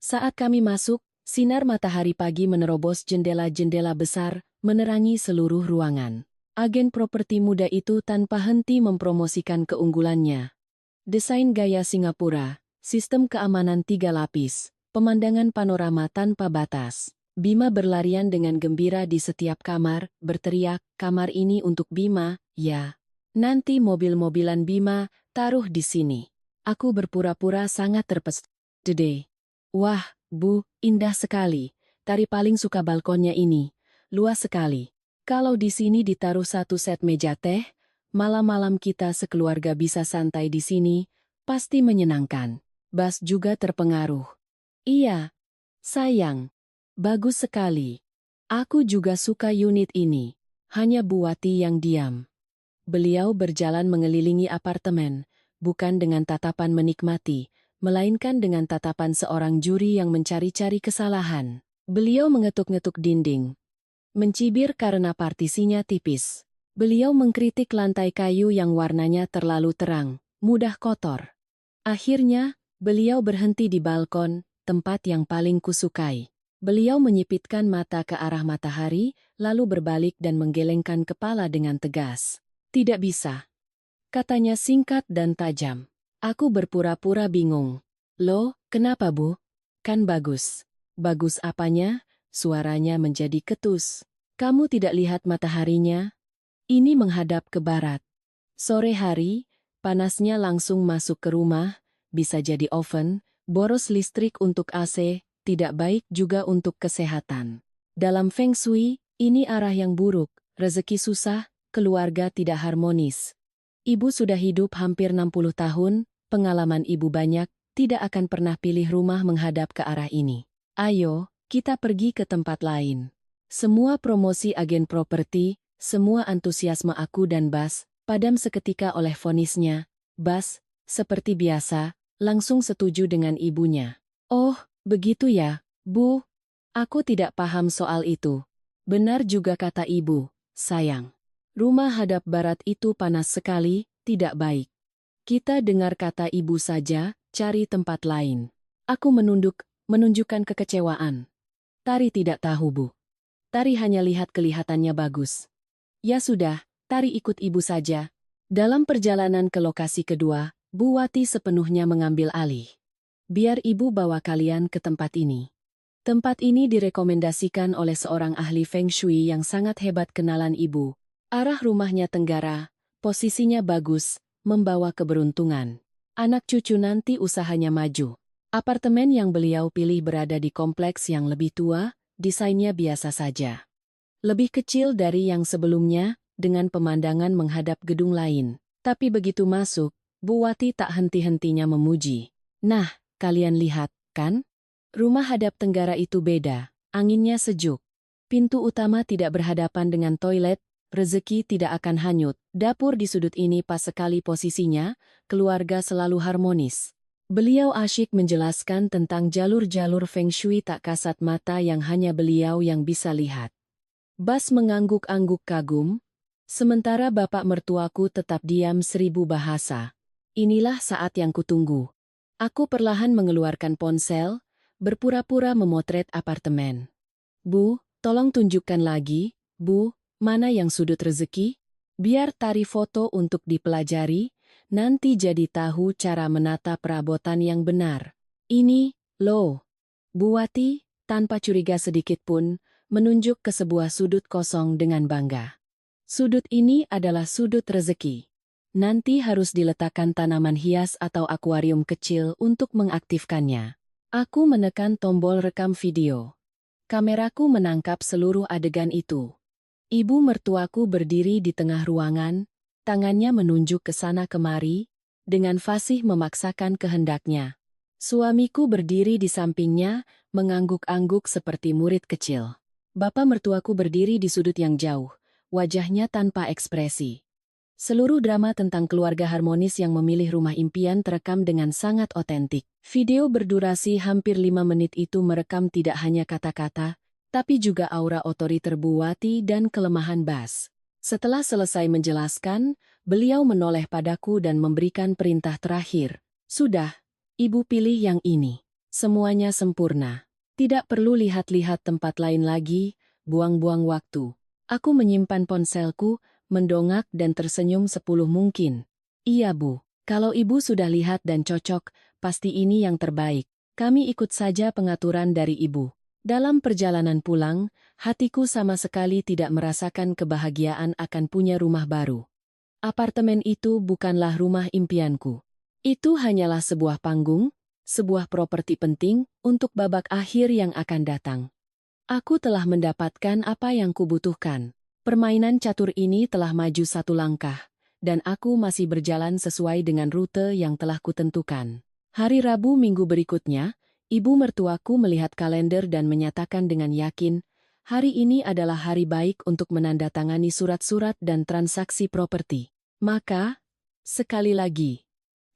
Saat kami masuk, sinar matahari pagi menerobos jendela-jendela besar, menerangi seluruh ruangan. Agen properti muda itu tanpa henti mempromosikan keunggulannya. Desain gaya Singapura, sistem keamanan 3 lapis, pemandangan panorama tanpa batas. Bima berlarian dengan gembira di setiap kamar, berteriak, "Kamar ini untuk Bima, ya. Nanti mobil-mobilan Bima, taruh di sini." Aku berpura-pura sangat terpesona. Wah, Bu, indah sekali. Tari paling suka balkonnya ini. Luas sekali. Kalau di sini ditaruh 1 set meja teh, malam-malam kita sekeluarga bisa santai di sini, pasti menyenangkan. Bas juga terpengaruh. Iya, sayang. Bagus sekali. Aku juga suka unit ini. Hanya Bu Wati yang diam. Beliau berjalan mengelilingi apartemen, bukan dengan tatapan menikmati, melainkan dengan tatapan seorang juri yang mencari-cari kesalahan. Beliau mengetuk-ngetuk dinding. Mencibir karena partisinya tipis. Beliau mengkritik lantai kayu yang warnanya terlalu terang, mudah kotor. Akhirnya, beliau berhenti di balkon, tempat yang paling kusukai. Beliau menyipitkan mata ke arah matahari, lalu berbalik dan menggelengkan kepala dengan tegas. "Tidak bisa," katanya singkat dan tajam. Aku berpura-pura bingung. "Loh, kenapa Bu? Kan bagus." "Bagus apanya?" Suaranya menjadi ketus. "Kamu tidak lihat mataharinya? Ini menghadap ke barat. Sore hari, panasnya langsung masuk ke rumah, bisa jadi oven, boros listrik untuk AC, tidak baik juga untuk kesehatan. Dalam Feng Shui, ini arah yang buruk, rezeki susah, keluarga tidak harmonis. Ibu sudah hidup hampir 60 tahun, pengalaman ibu banyak, tidak akan pernah pilih rumah menghadap ke arah ini. Ayo, kita pergi ke tempat lain." Semua promosi agen properti, semua antusiasme aku dan Bas, padam seketika oleh vonisnya. Bas, seperti biasa, langsung setuju dengan ibunya. "Oh, begitu ya, Bu. Aku tidak paham soal itu." "Benar juga kata ibu, sayang. Rumah hadap barat itu panas sekali, tidak baik. Kita dengar kata ibu saja, cari tempat lain." Aku menunjukkan kekecewaan. "Tari tidak tahu, Bu. Tari hanya lihat kelihatannya bagus." "Ya sudah, Tari ikut ibu saja." Dalam perjalanan ke lokasi kedua, Bu Wati sepenuhnya mengambil alih. "Biar ibu bawa kalian ke tempat ini. Tempat ini direkomendasikan oleh seorang ahli Feng Shui yang sangat hebat kenalan ibu. Arah rumahnya tenggara, posisinya bagus, membawa keberuntungan. Anak cucu nanti usahanya maju." Apartemen yang beliau pilih berada di kompleks yang lebih tua, desainnya biasa saja. Lebih kecil dari yang sebelumnya, dengan pemandangan menghadap gedung lain. Tapi begitu masuk, Bu Wati tak henti-hentinya memuji. "Nah, kalian lihat, kan? Rumah hadap tenggara itu beda, anginnya sejuk. Pintu utama tidak berhadapan dengan toilet, rezeki tidak akan hanyut. Dapur di sudut ini pas sekali posisinya, keluarga selalu harmonis." Beliau asyik menjelaskan tentang jalur-jalur Feng Shui tak kasat mata yang hanya beliau yang bisa lihat. Bas mengangguk-angguk kagum, sementara bapak mertuaku tetap diam 1000 bahasa. Inilah saat yang kutunggu. Aku perlahan mengeluarkan ponsel, berpura-pura memotret apartemen. "Bu, tolong tunjukkan lagi, Bu, mana yang sudut rezeki? Biar Tari foto untuk dipelajari, nanti jadi tahu cara menata perabotan yang benar." "Ini, loh." Bu Wati, tanpa curiga sedikit pun, menunjuk ke sebuah sudut kosong dengan bangga. "Sudut ini adalah sudut rezeki. Nanti harus diletakkan tanaman hias atau akuarium kecil untuk mengaktifkannya." Aku menekan tombol rekam video. Kameraku menangkap seluruh adegan itu. Ibu mertuaku berdiri di tengah ruangan, tangannya menunjuk ke sana kemari, dengan fasih memaksakan kehendaknya. Suamiku berdiri di sampingnya, mengangguk-angguk seperti murid kecil. Bapak mertuaku berdiri di sudut yang jauh, wajahnya tanpa ekspresi. Seluruh drama tentang keluarga harmonis yang memilih rumah impian terekam dengan sangat otentik. Video berdurasi hampir 5 menit itu merekam tidak hanya kata-kata, tapi juga aura otoriter Bu Wati dan kelemahan Bas. Setelah selesai menjelaskan, beliau menoleh padaku dan memberikan perintah terakhir. Sudah, Ibu pilih yang ini. Semuanya sempurna. Tidak perlu lihat-lihat tempat lain lagi, buang-buang waktu. Aku menyimpan ponselku, mendongak dan tersenyum 10 mungkin. Iya Bu, kalau Ibu sudah lihat dan cocok, pasti ini yang terbaik. Kami ikut saja pengaturan dari Ibu. Dalam perjalanan pulang, hatiku sama sekali tidak merasakan kebahagiaan akan punya rumah baru. Apartemen itu bukanlah rumah impianku. Itu hanyalah sebuah panggung, sebuah properti penting untuk babak akhir yang akan datang. Aku telah mendapatkan apa yang kubutuhkan. Permainan catur ini telah maju satu langkah, dan aku masih berjalan sesuai dengan rute yang telah kutentukan. Hari Rabu minggu berikutnya, ibu mertuaku melihat kalender dan menyatakan dengan yakin, hari ini adalah hari baik untuk menandatangani surat-surat dan transaksi properti. Maka, sekali lagi,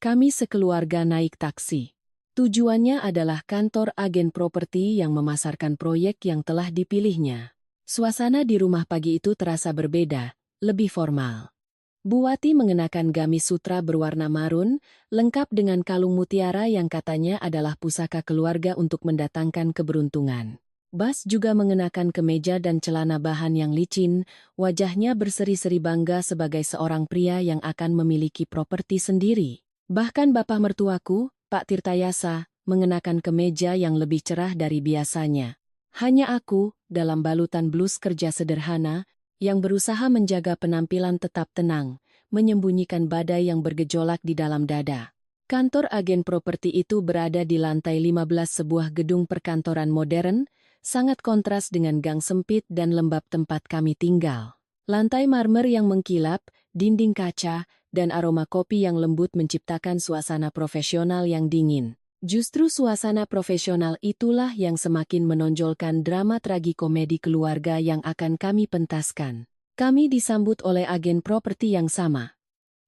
kami sekeluarga naik taksi. Tujuannya adalah kantor agen properti yang memasarkan proyek yang telah dipilihnya. Suasana di rumah pagi itu terasa berbeda, lebih formal. Bu Wati mengenakan gamis sutra berwarna marun, lengkap dengan kalung mutiara yang katanya adalah pusaka keluarga untuk mendatangkan keberuntungan. Bas juga mengenakan kemeja dan celana bahan yang licin, wajahnya berseri-seri bangga sebagai seorang pria yang akan memiliki properti sendiri. Bahkan bapak mertuaku, Pak Tirtayasa, mengenakan kemeja yang lebih cerah dari biasanya. Hanya aku, dalam balutan blus kerja sederhana, yang berusaha menjaga penampilan tetap tenang, menyembunyikan badai yang bergejolak di dalam dada. Kantor agen properti itu berada di lantai 15 sebuah gedung perkantoran modern, sangat kontras dengan gang sempit dan lembab tempat kami tinggal. Lantai marmer yang mengkilap, dinding kaca, dan aroma kopi yang lembut menciptakan suasana profesional yang dingin. Justru suasana profesional itulah yang semakin menonjolkan drama tragikomedi keluarga yang akan kami pentaskan. Kami disambut oleh agen properti yang sama.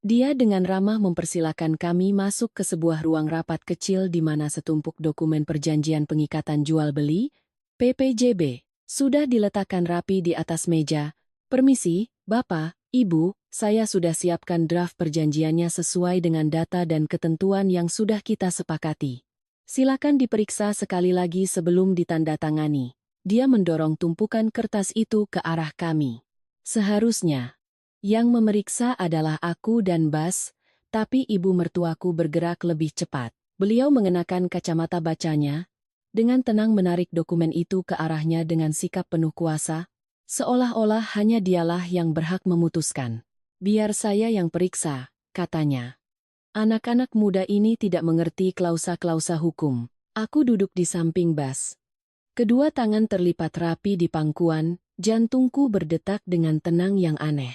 Dia dengan ramah mempersilakan kami masuk ke sebuah ruang rapat kecil di mana setumpuk dokumen perjanjian pengikatan jual-beli, PPJB, sudah diletakkan rapi di atas meja. Permisi, Bapak, Ibu, saya sudah siapkan draft perjanjiannya sesuai dengan data dan ketentuan yang sudah kita sepakati. Silakan diperiksa sekali lagi sebelum ditandatangani. Dia mendorong tumpukan kertas itu ke arah kami. Seharusnya, yang memeriksa adalah aku dan Bas, tapi ibu mertuaku bergerak lebih cepat. Beliau mengenakan kacamata bacanya, dengan tenang menarik dokumen itu ke arahnya dengan sikap penuh kuasa, seolah-olah hanya dialah yang berhak memutuskan. Biar saya yang periksa, katanya. Anak-anak muda ini tidak mengerti klausa-klausa hukum. Aku duduk di samping Bas. Kedua tangan terlipat rapi di pangkuan, jantungku berdetak dengan tenang yang aneh.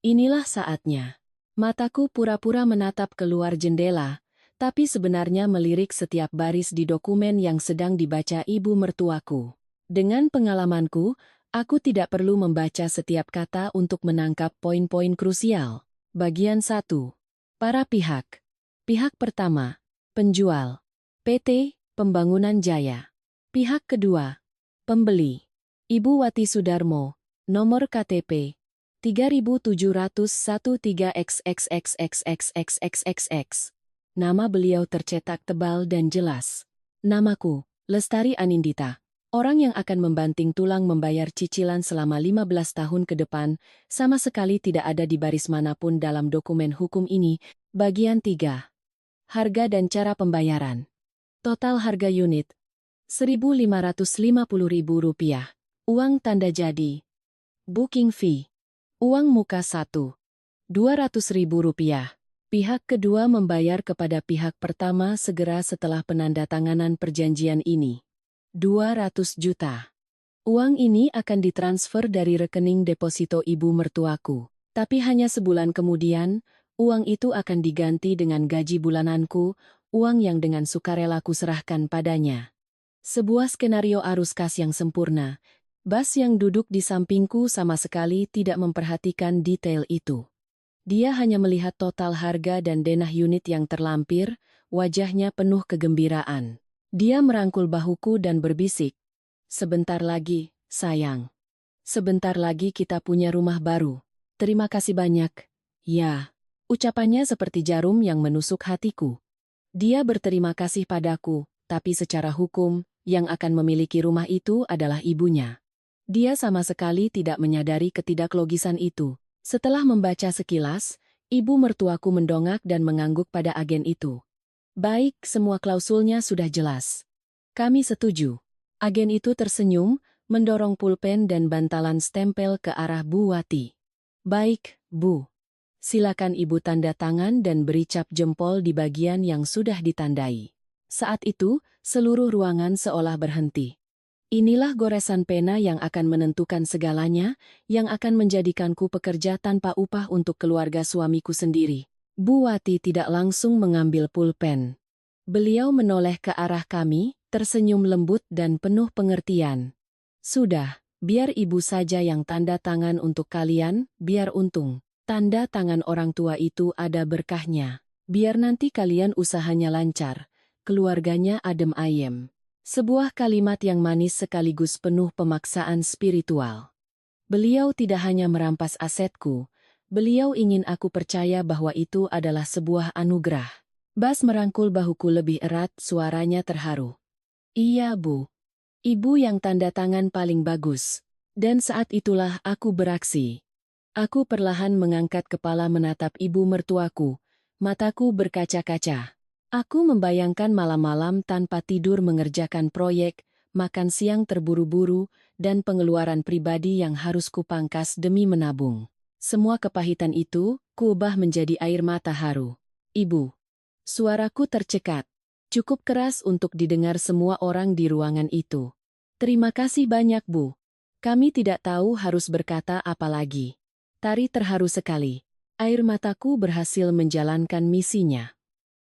Inilah saatnya. Mataku pura-pura menatap keluar jendela, tapi sebenarnya melirik setiap baris di dokumen yang sedang dibaca ibu mertuaku. Dengan pengalamanku, aku tidak perlu membaca setiap kata untuk menangkap poin-poin krusial. Bagian 1. Para pihak. Pihak pertama, penjual. PT, Pembangunan Jaya. Pihak kedua, pembeli. Ibu Wati Sudarmo, nomor KTP, 370113XXXXXXXXX. Nama beliau tercetak tebal dan jelas. Namaku, Lestari Anindita. Orang yang akan membanting tulang membayar cicilan selama 15 tahun ke depan, sama sekali tidak ada di baris manapun dalam dokumen hukum ini. Bagian 3. Harga dan cara pembayaran. Total harga unit, Rp1.550.000. Uang tanda jadi. Booking fee. Uang muka 1. Rp200.000. Pihak kedua membayar kepada pihak pertama segera setelah penandatanganan perjanjian ini. 200 juta. Uang ini akan ditransfer dari rekening deposito ibu mertuaku. Tapi hanya sebulan kemudian, uang itu akan diganti dengan gaji bulananku, uang yang dengan sukarela kuserahkan padanya. Sebuah skenario arus kas yang sempurna. Bas yang duduk di sampingku sama sekali tidak memperhatikan detail itu. Dia hanya melihat total harga dan denah unit yang terlampir, wajahnya penuh kegembiraan. Dia merangkul bahuku dan berbisik. Sebentar lagi, sayang. Sebentar lagi kita punya rumah baru. Terima kasih banyak. Ya, ucapannya seperti jarum yang menusuk hatiku. Dia berterima kasih padaku, tapi secara hukum, yang akan memiliki rumah itu adalah ibunya. Dia sama sekali tidak menyadari ketidaklogisan itu. Setelah membaca sekilas, ibu mertuaku mendongak dan mengangguk pada agen itu. Baik, semua klausulnya sudah jelas. Kami setuju. Agen itu tersenyum, mendorong pulpen dan bantalan stempel ke arah Bu Wati. Baik, Bu. Silakan Ibu tanda tangan dan beri cap jempol di bagian yang sudah ditandai. Saat itu, seluruh ruangan seolah berhenti. Inilah goresan pena yang akan menentukan segalanya, yang akan menjadikanku pekerja tanpa upah untuk keluarga suamiku sendiri. Bu Wati tidak langsung mengambil pulpen. Beliau menoleh ke arah kami, tersenyum lembut dan penuh pengertian. Sudah, biar ibu saja yang tanda tangan untuk kalian, biar untung. Tanda tangan orang tua itu ada berkahnya. Biar nanti kalian usahanya lancar, keluarganya adem ayem. Sebuah kalimat yang manis sekaligus penuh pemaksaan spiritual. Beliau tidak hanya merampas asetku, beliau ingin aku percaya bahwa itu adalah sebuah anugerah. Bas merangkul bahuku lebih erat, suaranya terharu. Iya, Bu. Ibu yang tanda tangan paling bagus. Dan saat itulah aku beraksi. Aku perlahan mengangkat kepala menatap ibu mertuaku, mataku berkaca-kaca. Aku membayangkan malam-malam tanpa tidur mengerjakan proyek, makan siang terburu-buru, dan pengeluaran pribadi yang harus kupangkas demi menabung. Semua kepahitan itu, kuubah menjadi air mata haru. Ibu. Suaraku tercekat. Cukup keras untuk didengar semua orang di ruangan itu. Terima kasih banyak, Bu. Kami tidak tahu harus berkata apa lagi. Tari terharu sekali. Air mataku berhasil menjalankan misinya.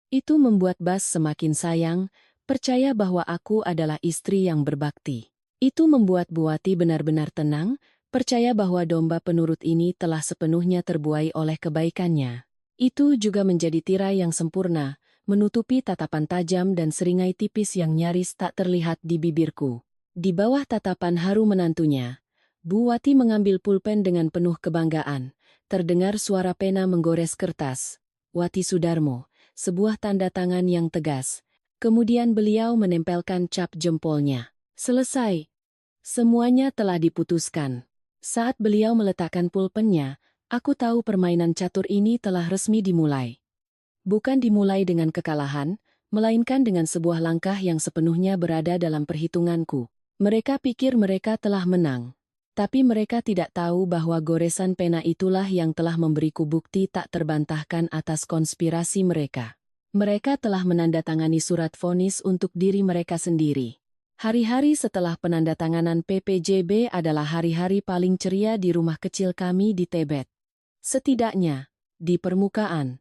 Itu membuat Bas semakin sayang, percaya bahwa aku adalah istri yang berbakti. Itu membuat Bu Wati benar-benar tenang, percaya bahwa domba penurut ini telah sepenuhnya terbuai oleh kebaikannya. Itu juga menjadi tirai yang sempurna, menutupi tatapan tajam dan seringai tipis yang nyaris tak terlihat di bibirku. Di bawah tatapan haru menantunya, Bu Wati mengambil pulpen dengan penuh kebanggaan. Terdengar suara pena menggores kertas. Wati Sudarmo. Sebuah tanda tangan yang tegas. Kemudian beliau menempelkan cap jempolnya. Selesai. Semuanya telah diputuskan. Saat beliau meletakkan pulpennya, aku tahu permainan catur ini telah resmi dimulai. Bukan dimulai dengan kekalahan, melainkan dengan sebuah langkah yang sepenuhnya berada dalam perhitunganku. Mereka pikir mereka telah menang. Tapi mereka tidak tahu bahwa goresan pena itulah yang telah memberiku bukti tak terbantahkan atas konspirasi mereka. Mereka telah menandatangani surat vonis untuk diri mereka sendiri. Hari-hari setelah penandatanganan PPJB adalah hari-hari paling ceria di rumah kecil kami di Tebet. Setidaknya, di permukaan.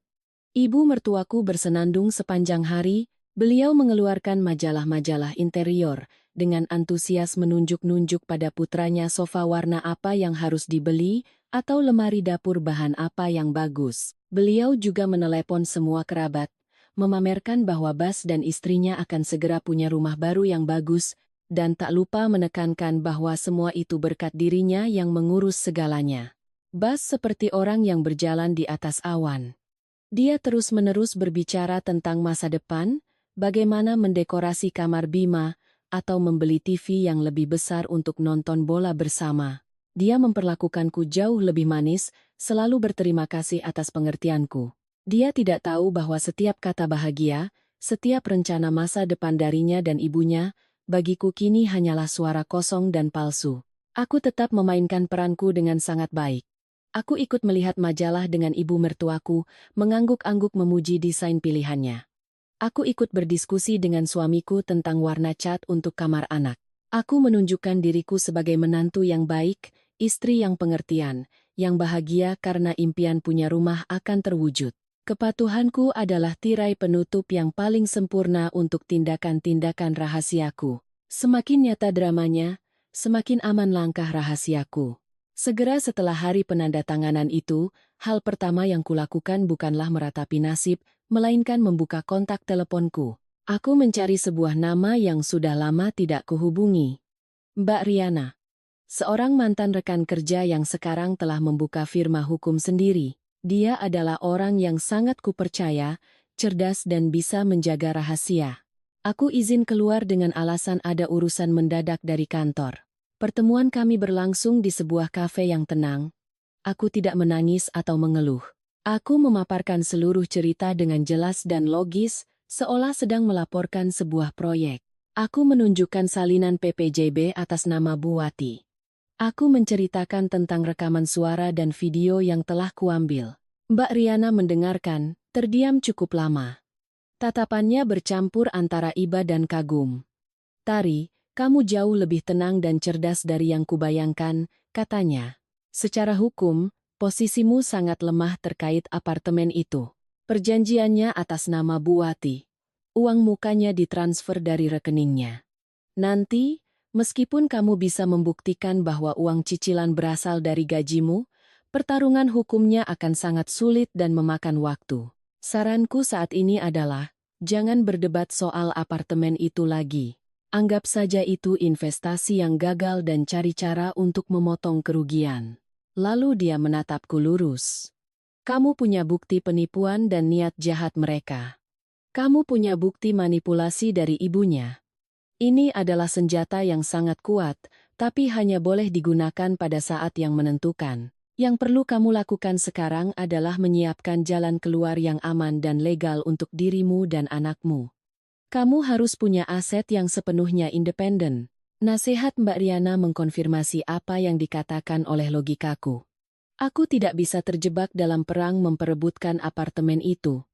Ibu mertuaku bersenandung sepanjang hari, beliau mengeluarkan majalah-majalah interior, dengan antusias menunjuk-nunjuk pada putranya sofa warna apa yang harus dibeli, atau lemari dapur bahan apa yang bagus. Beliau juga menelepon semua kerabat, memamerkan bahwa Bas dan istrinya akan segera punya rumah baru yang bagus, dan tak lupa menekankan bahwa semua itu berkat dirinya yang mengurus segalanya. Bas seperti orang yang berjalan di atas awan. Dia terus-menerus berbicara tentang masa depan, bagaimana mendekorasi kamar Bima, atau membeli TV yang lebih besar untuk nonton bola bersama. Dia memperlakukanku jauh lebih manis, selalu berterima kasih atas pengertianku. Dia tidak tahu bahwa setiap kata bahagia, setiap rencana masa depan darinya dan ibunya, bagiku kini hanyalah suara kosong dan palsu. Aku tetap memainkan peranku dengan sangat baik. Aku ikut melihat majalah dengan ibu mertuaku, mengangguk-angguk memuji desain pilihannya. Aku ikut berdiskusi dengan suamiku tentang warna cat untuk kamar anak. Aku menunjukkan diriku sebagai menantu yang baik, istri yang pengertian, yang bahagia karena impian punya rumah akan terwujud. Kepatuhanku adalah tirai penutup yang paling sempurna untuk tindakan-tindakan rahasiaku. Semakin nyata dramanya, semakin aman langkah rahasiaku. Segera setelah hari penandatanganan itu, hal pertama yang kulakukan bukanlah meratapi nasib, melainkan membuka kontak teleponku. Aku mencari sebuah nama yang sudah lama tidak kuhubungi. Mbak Riana. seorang mantan rekan kerja yang sekarang telah membuka firma hukum sendiri. Dia adalah orang yang sangat kupercaya, cerdas dan bisa menjaga rahasia. Aku izin keluar dengan alasan ada urusan mendadak dari kantor. Pertemuan kami berlangsung di sebuah kafe yang tenang. Aku tidak menangis atau mengeluh. Aku memaparkan seluruh cerita dengan jelas dan logis, seolah sedang melaporkan sebuah proyek. Aku menunjukkan salinan PPJB atas nama Bu Wati. Aku menceritakan tentang rekaman suara dan video yang telah kuambil. Mbak Riana mendengarkan, terdiam cukup lama. Tatapannya bercampur antara iba dan kagum. "Tari, kamu jauh lebih tenang dan cerdas dari yang kubayangkan," katanya. "Secara hukum, posisimu sangat lemah terkait apartemen itu. Perjanjiannya atas nama Bu Wati. Uang mukanya ditransfer dari rekeningnya. Nanti, meskipun kamu bisa membuktikan bahwa uang cicilan berasal dari gajimu, pertarungan hukumnya akan sangat sulit dan memakan waktu. Saranku saat ini adalah, jangan berdebat soal apartemen itu lagi. Anggap saja itu investasi yang gagal dan cari cara untuk memotong kerugian." Lalu dia menatapku lurus. "Kamu punya bukti penipuan dan niat jahat mereka. Kamu punya bukti manipulasi dari ibunya. Ini adalah senjata yang sangat kuat, tapi hanya boleh digunakan pada saat yang menentukan. Yang perlu kamu lakukan sekarang adalah menyiapkan jalan keluar yang aman dan legal untuk dirimu dan anakmu. Kamu harus punya aset yang sepenuhnya independen." Nasihat Mbak Riana mengkonfirmasi apa yang dikatakan oleh logikaku. Aku tidak bisa terjebak dalam perang memperebutkan apartemen itu.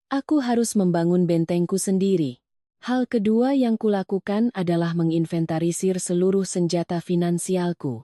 Aku harus membangun bentengku sendiri. Hal kedua yang kulakukan adalah menginventarisir seluruh senjata finansialku.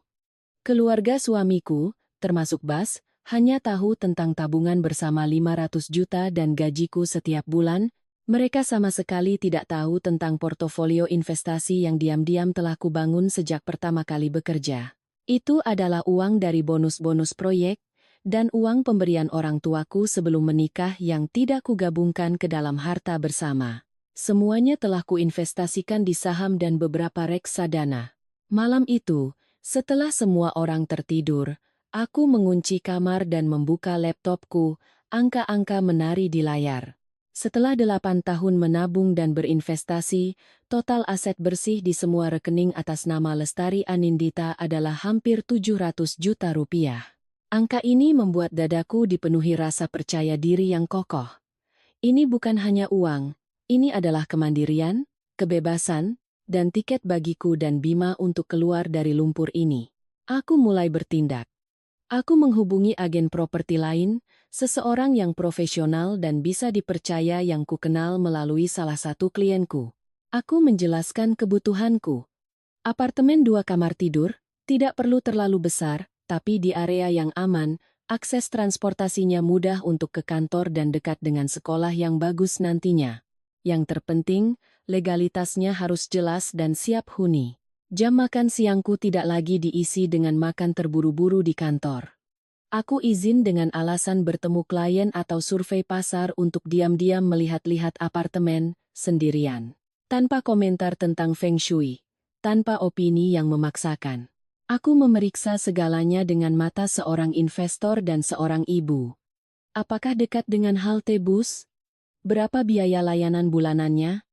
Keluarga suamiku, termasuk Bas, hanya tahu tentang tabungan bersama 500 juta dan gajiku setiap bulan. Mereka sama sekali tidak tahu tentang portofolio investasi yang diam-diam telah kubangun sejak pertama kali bekerja. Itu adalah uang dari bonus-bonus proyek, dan uang pemberian orang tuaku sebelum menikah yang tidak kugabungkan ke dalam harta bersama. Semuanya telah kuinvestasikan di saham dan beberapa reksadana. Malam itu, setelah semua orang tertidur, aku mengunci kamar dan membuka laptopku, angka-angka menari di layar. Setelah 8 tahun menabung dan berinvestasi, total aset bersih di semua rekening atas nama Lestari Anindita adalah hampir 700 juta rupiah. Angka ini membuat dadaku dipenuhi rasa percaya diri yang kokoh. Ini bukan hanya uang, ini adalah kemandirian, kebebasan, dan tiket bagiku dan Bima untuk keluar dari lumpur ini. Aku mulai bertindak. Aku menghubungi agen properti lain, seseorang yang profesional dan bisa dipercaya yang kukenal melalui salah satu klienku. Aku menjelaskan kebutuhanku. Apartemen 2 kamar tidur, tidak perlu terlalu besar, tapi di area yang aman, akses transportasinya mudah untuk ke kantor dan dekat dengan sekolah yang bagus nantinya. Yang terpenting, legalitasnya harus jelas dan siap huni. Jam makan siangku tidak lagi diisi dengan makan terburu-buru di kantor. Aku izin dengan alasan bertemu klien atau survei pasar untuk diam-diam melihat-lihat apartemen, sendirian. Tanpa komentar tentang Feng Shui. Tanpa opini yang memaksakan. Aku memeriksa segalanya dengan mata seorang investor dan seorang ibu. Apakah dekat dengan halte bus? Berapa biaya layanan bulanannya?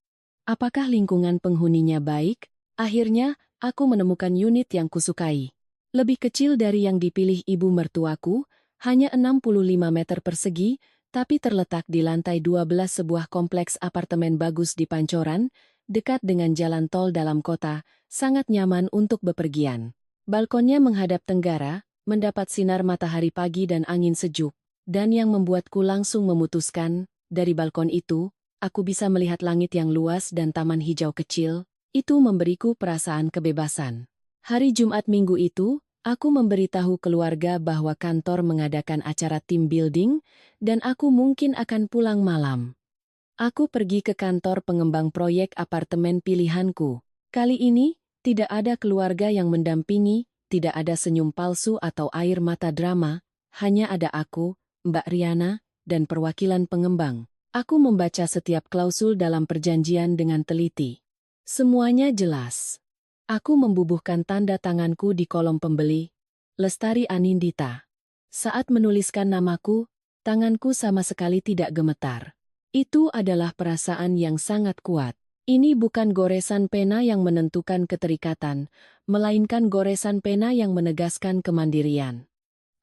Apakah lingkungan penghuninya baik? Akhirnya, aku menemukan unit yang kusukai. Lebih kecil dari yang dipilih ibu mertuaku, hanya 65 meter persegi, tapi terletak di lantai 12 sebuah kompleks apartemen bagus di Pancoran, dekat dengan jalan tol dalam kota, sangat nyaman untuk bepergian. Balkonnya menghadap tenggara, mendapat sinar matahari pagi dan angin sejuk, dan yang membuatku langsung memutuskan, dari balkon itu, aku bisa melihat langit yang luas dan taman hijau kecil. Itu memberiku perasaan kebebasan. Hari Jumat minggu itu, aku memberitahu keluarga bahwa kantor mengadakan acara team building, dan aku mungkin akan pulang malam. Aku pergi ke kantor pengembang proyek apartemen pilihanku. Kali ini, tidak ada keluarga yang mendampingi, tidak ada senyum palsu atau air mata drama, hanya ada aku, Mbak Riana, dan perwakilan pengembang. Aku membaca setiap klausul dalam perjanjian dengan teliti. Semuanya jelas. Aku membubuhkan tanda tanganku di kolom pembeli. Lestari Anindita. Saat menuliskan namaku, tanganku sama sekali tidak gemetar. Itu adalah perasaan yang sangat kuat. Ini bukan goresan pena yang menentukan keterikatan, melainkan goresan pena yang menegaskan kemandirian.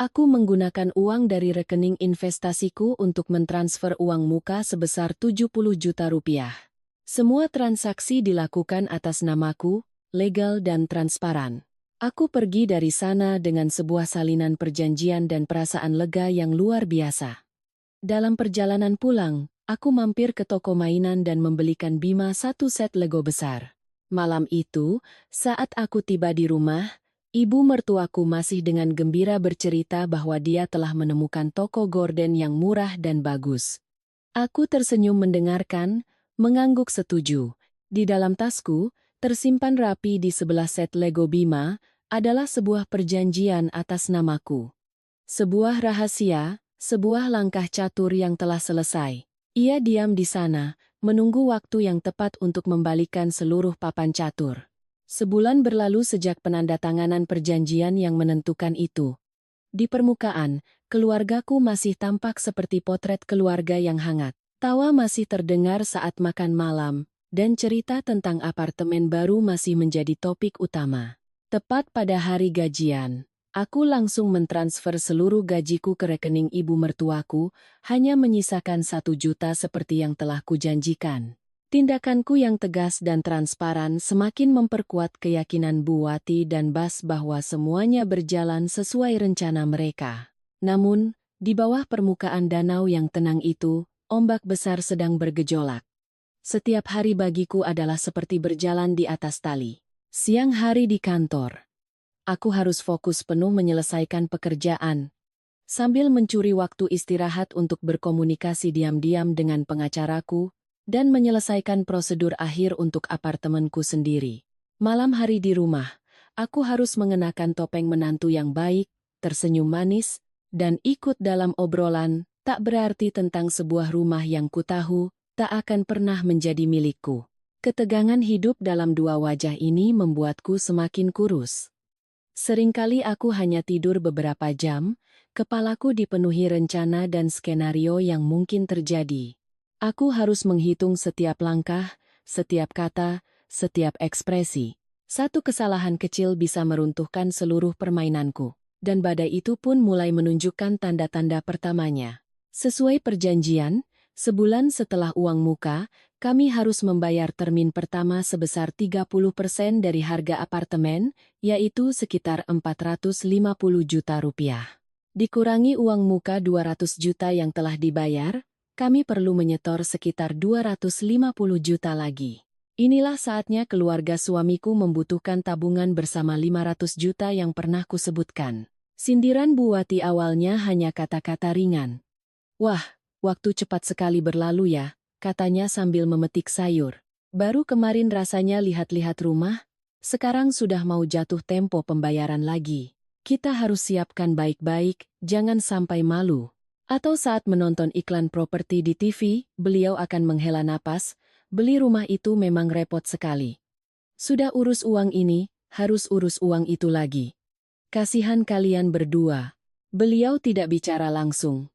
Aku menggunakan uang dari rekening investasiku untuk mentransfer uang muka sebesar 70 juta rupiah. Semua transaksi dilakukan atas namaku, legal dan transparan. Aku pergi dari sana dengan sebuah salinan perjanjian dan perasaan lega yang luar biasa. Dalam perjalanan pulang, aku mampir ke toko mainan dan membelikan Bima satu set Lego besar. Malam itu, saat aku tiba di rumah, ibu mertuaku masih dengan gembira bercerita bahwa dia telah menemukan toko gorden yang murah dan bagus. Aku tersenyum mendengarkan, mengangguk setuju. Di dalam tasku, tersimpan rapi di sebelah set Lego Bima, adalah sebuah perjanjian atas namaku. Sebuah rahasia, sebuah langkah catur yang telah selesai. Ia diam di sana, menunggu waktu yang tepat untuk membalikan seluruh papan catur. Sebulan berlalu sejak penandatanganan perjanjian yang menentukan itu. Di permukaan, keluargaku masih tampak seperti potret keluarga yang hangat. Tawa masih terdengar saat makan malam, dan cerita tentang apartemen baru masih menjadi topik utama. Tepat pada hari gajian, aku langsung mentransfer seluruh gajiku ke rekening ibu mertuaku, hanya menyisakan 1 juta seperti yang telah kujanjikan. Tindakanku yang tegas dan transparan semakin memperkuat keyakinan Bu Wati dan Bas bahwa semuanya berjalan sesuai rencana mereka. Namun, di bawah permukaan danau yang tenang itu, ombak besar sedang bergejolak. Setiap hari bagiku adalah seperti berjalan di atas tali. Siang hari di kantor, aku harus fokus penuh menyelesaikan pekerjaan, sambil mencuri waktu istirahat untuk berkomunikasi diam-diam dengan pengacaraku, dan menyelesaikan prosedur akhir untuk apartemenku sendiri. Malam hari di rumah, aku harus mengenakan topeng menantu yang baik, tersenyum manis, dan ikut dalam obrolan, tak berarti tentang sebuah rumah yang kutahu, tak akan pernah menjadi milikku. Ketegangan hidup dalam dua wajah ini membuatku semakin kurus. Seringkali aku hanya tidur beberapa jam, kepalaku dipenuhi rencana dan skenario yang mungkin terjadi. Aku harus menghitung setiap langkah, setiap kata, setiap ekspresi. Satu kesalahan kecil bisa meruntuhkan seluruh permainanku, dan badai itu pun mulai menunjukkan tanda-tanda pertamanya. Sesuai perjanjian, sebulan setelah uang muka, kami harus membayar termin pertama sebesar 30% dari harga apartemen, yaitu sekitar 450 juta rupiah. Dikurangi uang muka 200 juta yang telah dibayar, kami perlu menyetor sekitar 250 juta lagi. Inilah saatnya keluarga suamiku membutuhkan tabungan bersama 500 juta yang pernah kusebutkan. Sindiran Bu Wati awalnya hanya kata-kata ringan. Wah, waktu cepat sekali berlalu ya, katanya sambil memetik sayur. Baru kemarin rasanya lihat-lihat rumah, sekarang sudah mau jatuh tempo pembayaran lagi. Kita harus siapkan baik-baik, jangan sampai malu. Atau saat menonton iklan properti di TV, beliau akan menghela napas, beli rumah itu memang repot sekali. Sudah urus uang ini, harus urus uang itu lagi. Kasihan kalian berdua. Beliau tidak bicara langsung.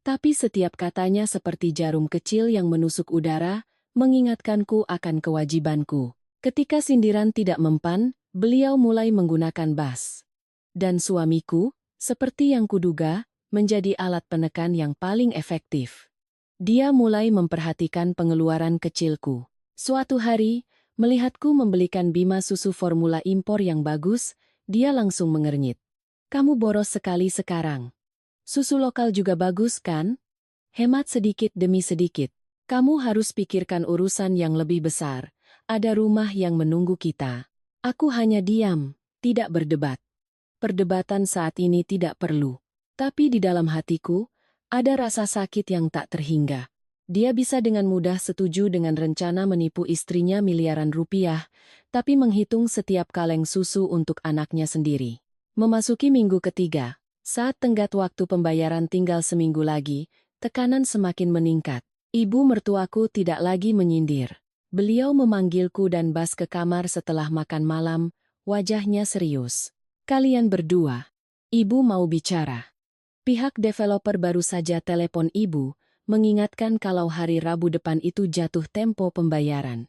Tapi setiap katanya seperti jarum kecil yang menusuk udara, mengingatkanku akan kewajibanku. Ketika sindiran tidak mempan, beliau mulai menggunakan bas. Dan suamiku, seperti yang kuduga, menjadi alat penekan yang paling efektif. Dia mulai memperhatikan pengeluaran kecilku. Suatu hari, melihatku membelikan Bima susu formula impor yang bagus, dia langsung mengernyit. Kamu boros sekali sekarang. Susu lokal juga bagus kan? Hemat sedikit demi sedikit. Kamu harus pikirkan urusan yang lebih besar. Ada rumah yang menunggu kita. Aku hanya diam, tidak berdebat. Perdebatan saat ini tidak perlu. Tapi di dalam hatiku, ada rasa sakit yang tak terhingga. Dia bisa dengan mudah setuju dengan rencana menipu istrinya miliaran rupiah, tapi menghitung setiap kaleng susu untuk anaknya sendiri. Memasuki minggu ketiga, saat tenggat waktu pembayaran tinggal seminggu lagi, tekanan semakin meningkat. Ibu mertuaku tidak lagi menyindir. Beliau memanggilku dan Bas ke kamar setelah makan malam, wajahnya serius. Kalian berdua. Ibu mau bicara. Pihak developer baru saja telepon ibu, mengingatkan kalau hari Rabu depan itu jatuh tempo pembayaran.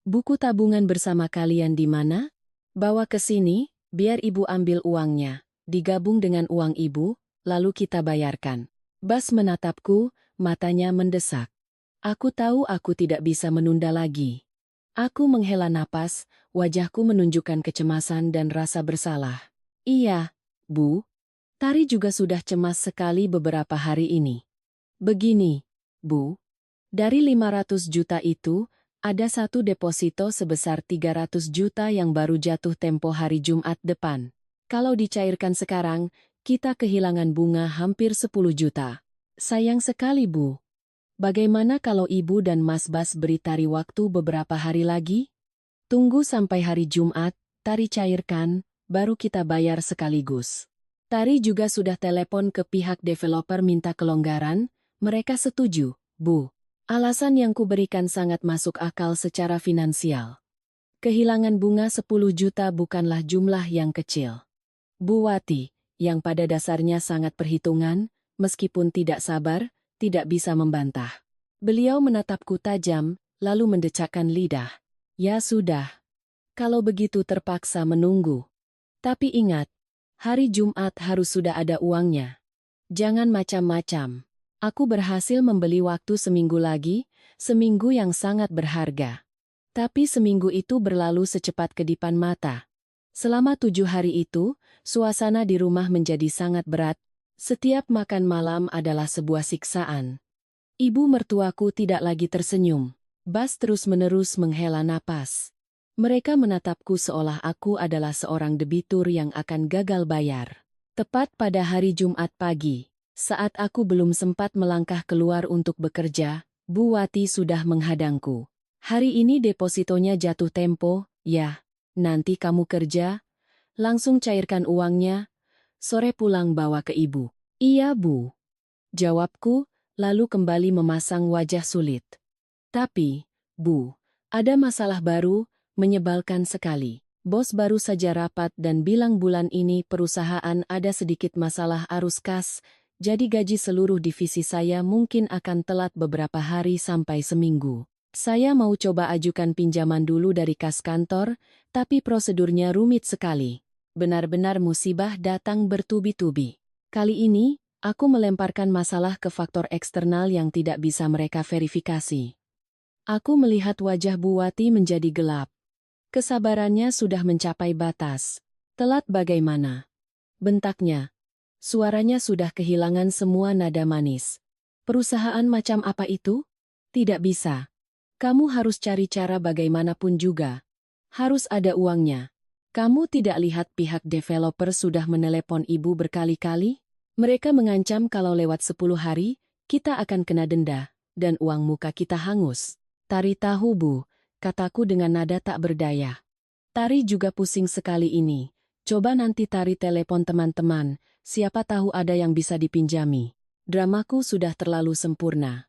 Buku tabungan bersama kalian di mana? Bawa ke sini, biar ibu ambil uangnya, digabung dengan uang ibu, lalu kita bayarkan. Bas menatapku, matanya mendesak. Aku tahu aku tidak bisa menunda lagi. Aku menghela napas, wajahku menunjukkan kecemasan dan rasa bersalah. Iya, Bu. Tari juga sudah cemas sekali beberapa hari ini. Begini, Bu. Dari 500 juta itu, ada satu deposito sebesar 300 juta yang baru jatuh tempo hari Jumat depan. Kalau dicairkan sekarang, kita kehilangan bunga hampir 10 juta. Sayang sekali, Bu. Bagaimana kalau Ibu dan Mas Bas beri Tari waktu beberapa hari lagi? Tunggu sampai hari Jumat, Tari cairkan, baru kita bayar sekaligus. Tari juga sudah telepon ke pihak developer minta kelonggaran, mereka setuju, Bu. Alasan yang kuberikan sangat masuk akal secara finansial. Kehilangan bunga 10 juta bukanlah jumlah yang kecil. Bu Wati, yang pada dasarnya sangat perhitungan, meskipun tidak sabar, tidak bisa membantah. Beliau menatapku tajam, lalu mendecakkan lidah. Ya sudah. Kalau begitu terpaksa menunggu. Tapi ingat, hari Jumat harus sudah ada uangnya. Jangan macam-macam. Aku berhasil membeli waktu seminggu lagi, seminggu yang sangat berharga. Tapi seminggu itu berlalu secepat kedipan mata. Selama 7 hari itu, suasana di rumah menjadi sangat berat. Setiap makan malam adalah sebuah siksaan. Ibu mertuaku tidak lagi tersenyum. Bas terus-menerus menghela napas. Mereka menatapku seolah aku adalah seorang debitur yang akan gagal bayar. Tepat pada hari Jumat pagi, saat aku belum sempat melangkah keluar untuk bekerja, Bu Wati sudah menghadangku. Hari ini depositonya jatuh tempo, ya. Nanti kamu kerja, langsung cairkan uangnya, sore pulang bawa ke ibu. Iya, Bu. Jawabku, lalu kembali memasang wajah sulit. Tapi, Bu, ada masalah baru, menyebalkan sekali. Bos baru saja rapat dan bilang bulan ini perusahaan ada sedikit masalah arus kas, jadi gaji seluruh divisi saya mungkin akan telat beberapa hari sampai seminggu. Saya mau coba ajukan pinjaman dulu dari kas kantor, tapi prosedurnya rumit sekali. Benar-benar musibah datang bertubi-tubi. Kali ini, aku melemparkan masalah ke faktor eksternal yang tidak bisa mereka verifikasi. Aku melihat wajah Bu Wati menjadi gelap. Kesabarannya sudah mencapai batas. Telat bagaimana? Bentaknya. Suaranya sudah kehilangan semua nada manis. Perusahaan macam apa itu? Tidak bisa. Kamu harus cari cara bagaimanapun juga. Harus ada uangnya. Kamu tidak lihat pihak developer sudah menelepon ibu berkali-kali? Mereka mengancam kalau lewat 10 hari, kita akan kena denda, dan uang muka kita hangus. Tari tahu, Bu, kataku dengan nada tak berdaya. Tari juga pusing sekali ini. Coba nanti Tari telepon teman-teman, siapa tahu ada yang bisa dipinjami. Dramaku sudah terlalu sempurna.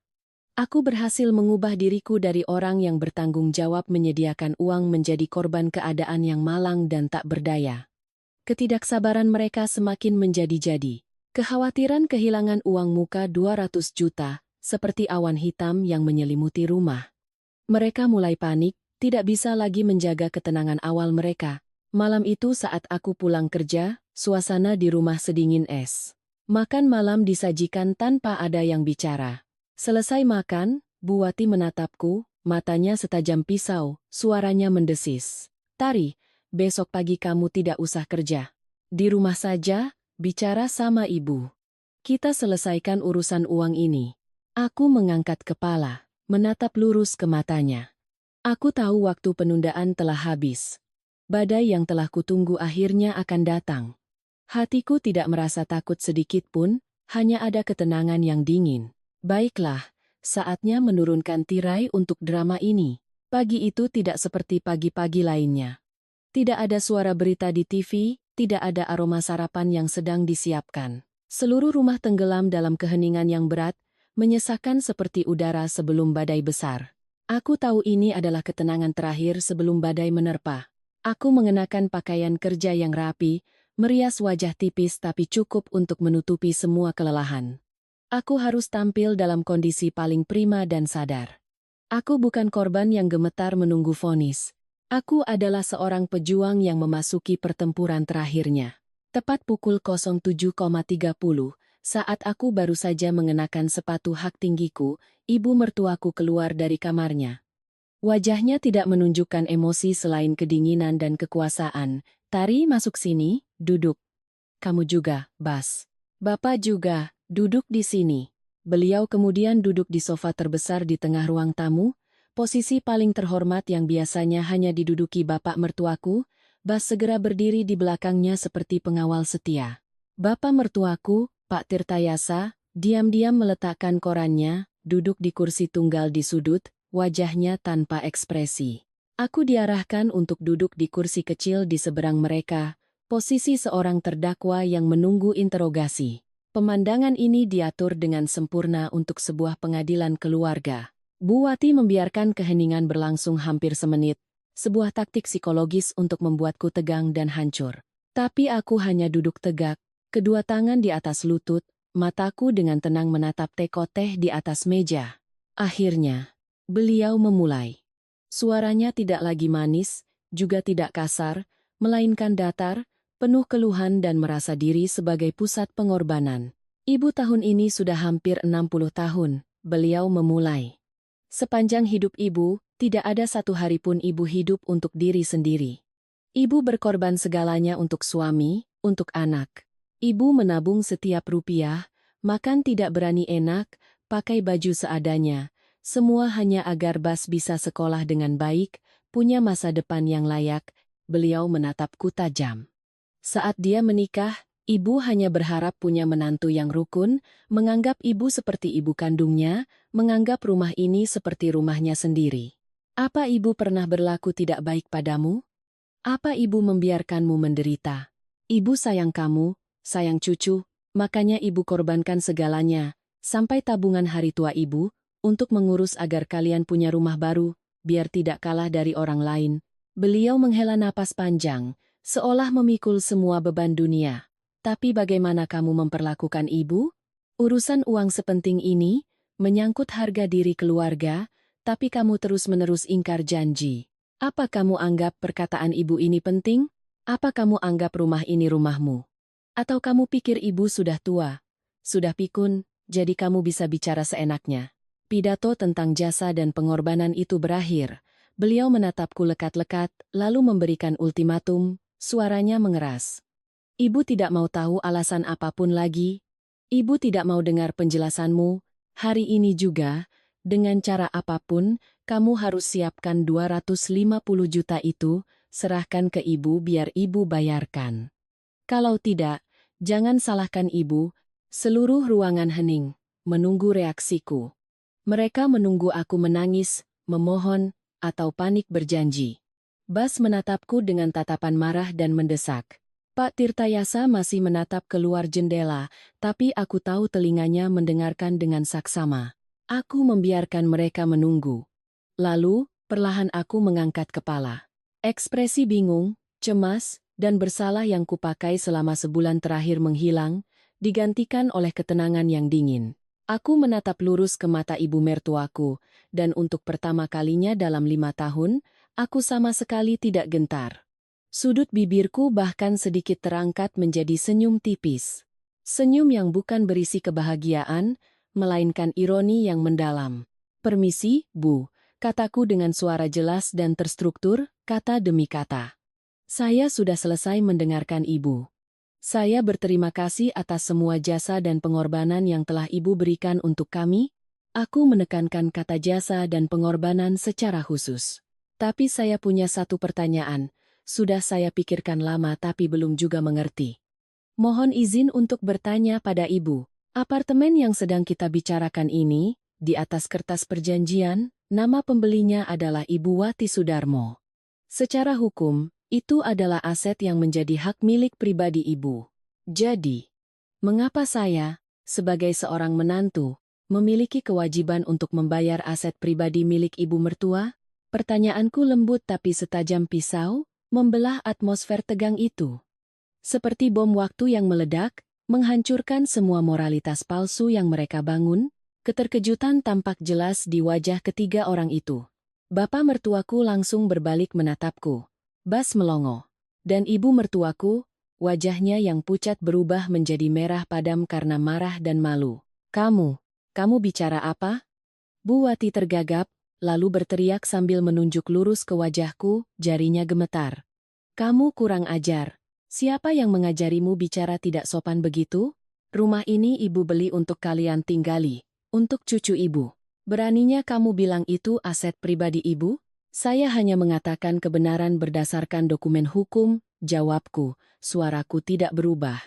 Aku berhasil mengubah diriku dari orang yang bertanggung jawab menyediakan uang menjadi korban keadaan yang malang dan tak berdaya. Ketidaksabaran mereka semakin menjadi-jadi. Kekhawatiran kehilangan uang muka 200 juta, seperti awan hitam yang menyelimuti rumah. Mereka mulai panik, tidak bisa lagi menjaga ketenangan awal mereka. Malam itu saat aku pulang kerja, suasana di rumah sedingin es. Makan malam disajikan tanpa ada yang bicara. Selesai makan, Bu Wati menatapku, matanya setajam pisau, suaranya mendesis. Tari, besok pagi kamu tidak usah kerja. Di rumah saja, bicara sama ibu. Kita selesaikan urusan uang ini. Aku mengangkat kepala, menatap lurus ke matanya. Aku tahu waktu penundaan telah habis. Badai yang telah kutunggu akhirnya akan datang. Hatiku tidak merasa takut sedikit pun, hanya ada ketenangan yang dingin. Baiklah, saatnya menurunkan tirai untuk drama ini. Pagi itu tidak seperti pagi-pagi lainnya. Tidak ada suara berita di TV, tidak ada aroma sarapan yang sedang disiapkan. Seluruh rumah tenggelam dalam keheningan yang berat, menyesakan seperti udara sebelum badai besar. Aku tahu ini adalah ketenangan terakhir sebelum badai menerpa. Aku mengenakan pakaian kerja yang rapi, merias wajah tipis tapi cukup untuk menutupi semua kelelahan. Aku harus tampil dalam kondisi paling prima dan sadar. Aku bukan korban yang gemetar menunggu vonis. Aku adalah seorang pejuang yang memasuki pertempuran terakhirnya. Tepat pukul 07.30, saat aku baru saja mengenakan sepatu hak tinggiku, ibu mertuaku keluar dari kamarnya. Wajahnya tidak menunjukkan emosi selain kedinginan dan kekuasaan. Tari, masuk sini, duduk. Kamu juga, Bas. Bapak juga, duduk di sini. Beliau kemudian duduk di sofa terbesar di tengah ruang tamu, posisi paling terhormat yang biasanya hanya diduduki bapak mertuaku. Bas segera berdiri di belakangnya seperti pengawal setia. Bapak mertuaku, Pak Tirtayasa, diam-diam meletakkan korannya, duduk di kursi tunggal di sudut, wajahnya tanpa ekspresi. Aku diarahkan untuk duduk di kursi kecil di seberang mereka, posisi seorang terdakwa yang menunggu interogasi. Pemandangan ini diatur dengan sempurna untuk sebuah pengadilan keluarga. Bu Wati membiarkan keheningan berlangsung hampir semenit, sebuah taktik psikologis untuk membuatku tegang dan hancur. Tapi aku hanya duduk tegak, kedua tangan di atas lutut, mataku dengan tenang menatap teko teh di atas meja. Akhirnya, beliau memulai. Suaranya tidak lagi manis, juga tidak kasar, melainkan datar, penuh keluhan dan merasa diri sebagai pusat pengorbanan. Ibu tahun ini sudah hampir 60 tahun, beliau memulai. Sepanjang hidup ibu, tidak ada satu hari pun ibu hidup untuk diri sendiri. Ibu berkorban segalanya untuk suami, untuk anak. Ibu menabung setiap rupiah, makan tidak berani enak, pakai baju seadanya. Semua hanya agar Bas bisa sekolah dengan baik, punya masa depan yang layak. Beliau menatapku tajam. Saat dia menikah, ibu hanya berharap punya menantu yang rukun, menganggap ibu seperti ibu kandungnya, menganggap rumah ini seperti rumahnya sendiri. Apa ibu pernah berlaku tidak baik padamu? Apa ibu membiarkanmu menderita? Ibu sayang kamu, sayang cucu, makanya ibu korbankan segalanya, sampai tabungan hari tua ibu, untuk mengurus agar kalian punya rumah baru, biar tidak kalah dari orang lain. Beliau menghela napas panjang, seolah memikul semua beban dunia. Tapi bagaimana kamu memperlakukan ibu? Urusan uang sepenting ini, menyangkut harga diri keluarga, tapi kamu terus-menerus ingkar janji. Apa kamu anggap perkataan ibu ini penting? Apa kamu anggap rumah ini rumahmu? Atau kamu pikir ibu sudah tua, sudah pikun, jadi kamu bisa bicara seenaknya? Pidato tentang jasa dan pengorbanan itu berakhir. Beliau menatapku lekat-lekat, lalu memberikan ultimatum, suaranya mengeras. Ibu tidak mau tahu alasan apapun lagi. Ibu tidak mau dengar penjelasanmu. Hari ini juga, dengan cara apapun, kamu harus siapkan 250 juta itu, serahkan ke ibu biar ibu bayarkan. Kalau tidak, jangan salahkan ibu. Seluruh ruangan hening, menunggu reaksiku. Mereka menunggu aku menangis, memohon, atau panik berjanji. Bas menatapku dengan tatapan marah dan mendesak. Pak Tirtayasa masih menatap keluar jendela, tapi aku tahu telinganya mendengarkan dengan saksama. Aku membiarkan mereka menunggu. Lalu, perlahan aku mengangkat kepala. Ekspresi bingung, cemas, dan bersalah yang kupakai selama sebulan terakhir menghilang, digantikan oleh ketenangan yang dingin. Aku menatap lurus ke mata ibu mertuaku, dan untuk pertama kalinya dalam 5 tahun, aku sama sekali tidak gentar. Sudut bibirku bahkan sedikit terangkat menjadi senyum tipis. Senyum yang bukan berisi kebahagiaan, melainkan ironi yang mendalam. Permisi, Bu, kataku dengan suara jelas dan terstruktur, kata demi kata. Saya sudah selesai mendengarkan ibu. Saya berterima kasih atas semua jasa dan pengorbanan yang telah ibu berikan untuk kami. Aku menekankan kata jasa dan pengorbanan secara khusus. Tapi saya punya satu pertanyaan. Sudah saya pikirkan lama tapi belum juga mengerti. Mohon izin untuk bertanya pada ibu. Apartemen yang sedang kita bicarakan ini, di atas kertas perjanjian, nama pembelinya adalah Ibu Wati Sudarmo. Secara hukum, itu adalah aset yang menjadi hak milik pribadi ibu. Jadi, mengapa saya, sebagai seorang menantu, memiliki kewajiban untuk membayar aset pribadi milik ibu mertua? Pertanyaanku lembut tapi setajam pisau, membelah atmosfer tegang itu. Seperti bom waktu yang meledak, menghancurkan semua moralitas palsu yang mereka bangun, keterkejutan tampak jelas di wajah ketiga orang itu. Bapak mertuaku langsung berbalik menatapku. Bas melongo. Dan ibu mertuaku, wajahnya yang pucat berubah menjadi merah padam karena marah dan malu. Kamu bicara apa? Bu Wati tergagap, lalu berteriak sambil menunjuk lurus ke wajahku, jarinya gemetar. Kamu kurang ajar. Siapa yang mengajarimu bicara tidak sopan begitu? Rumah ini ibu beli untuk kalian tinggali, untuk cucu ibu. Beraninya kamu bilang itu aset pribadi ibu? Saya hanya mengatakan kebenaran berdasarkan dokumen hukum, jawabku, suaraku tidak berubah.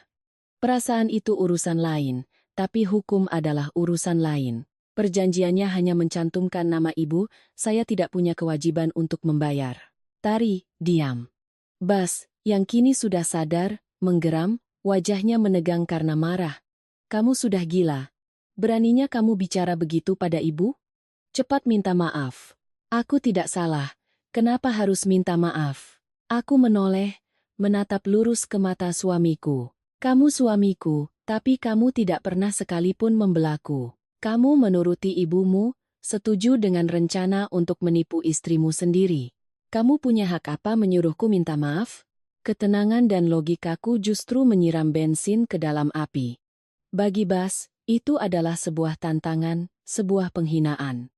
Perasaan itu urusan lain, tapi hukum adalah urusan lain. Perjanjiannya hanya mencantumkan nama ibu, saya tidak punya kewajiban untuk membayar. Tari, diam. Bas, yang kini sudah sadar, menggeram, wajahnya menegang karena marah. Kamu sudah gila. Beraninya kamu bicara begitu pada ibu? Cepat minta maaf. Aku tidak salah. Kenapa harus minta maaf? Aku menoleh, menatap lurus ke mata suamiku. Kamu suamiku, tapi kamu tidak pernah sekalipun membelaku. Kamu menuruti ibumu, setuju dengan rencana untuk menipu istrimu sendiri. Kamu punya hak apa menyuruhku minta maaf? Ketenangan dan logikaku justru menyiram bensin ke dalam api. Bagi Bas, itu adalah sebuah tantangan, sebuah penghinaan.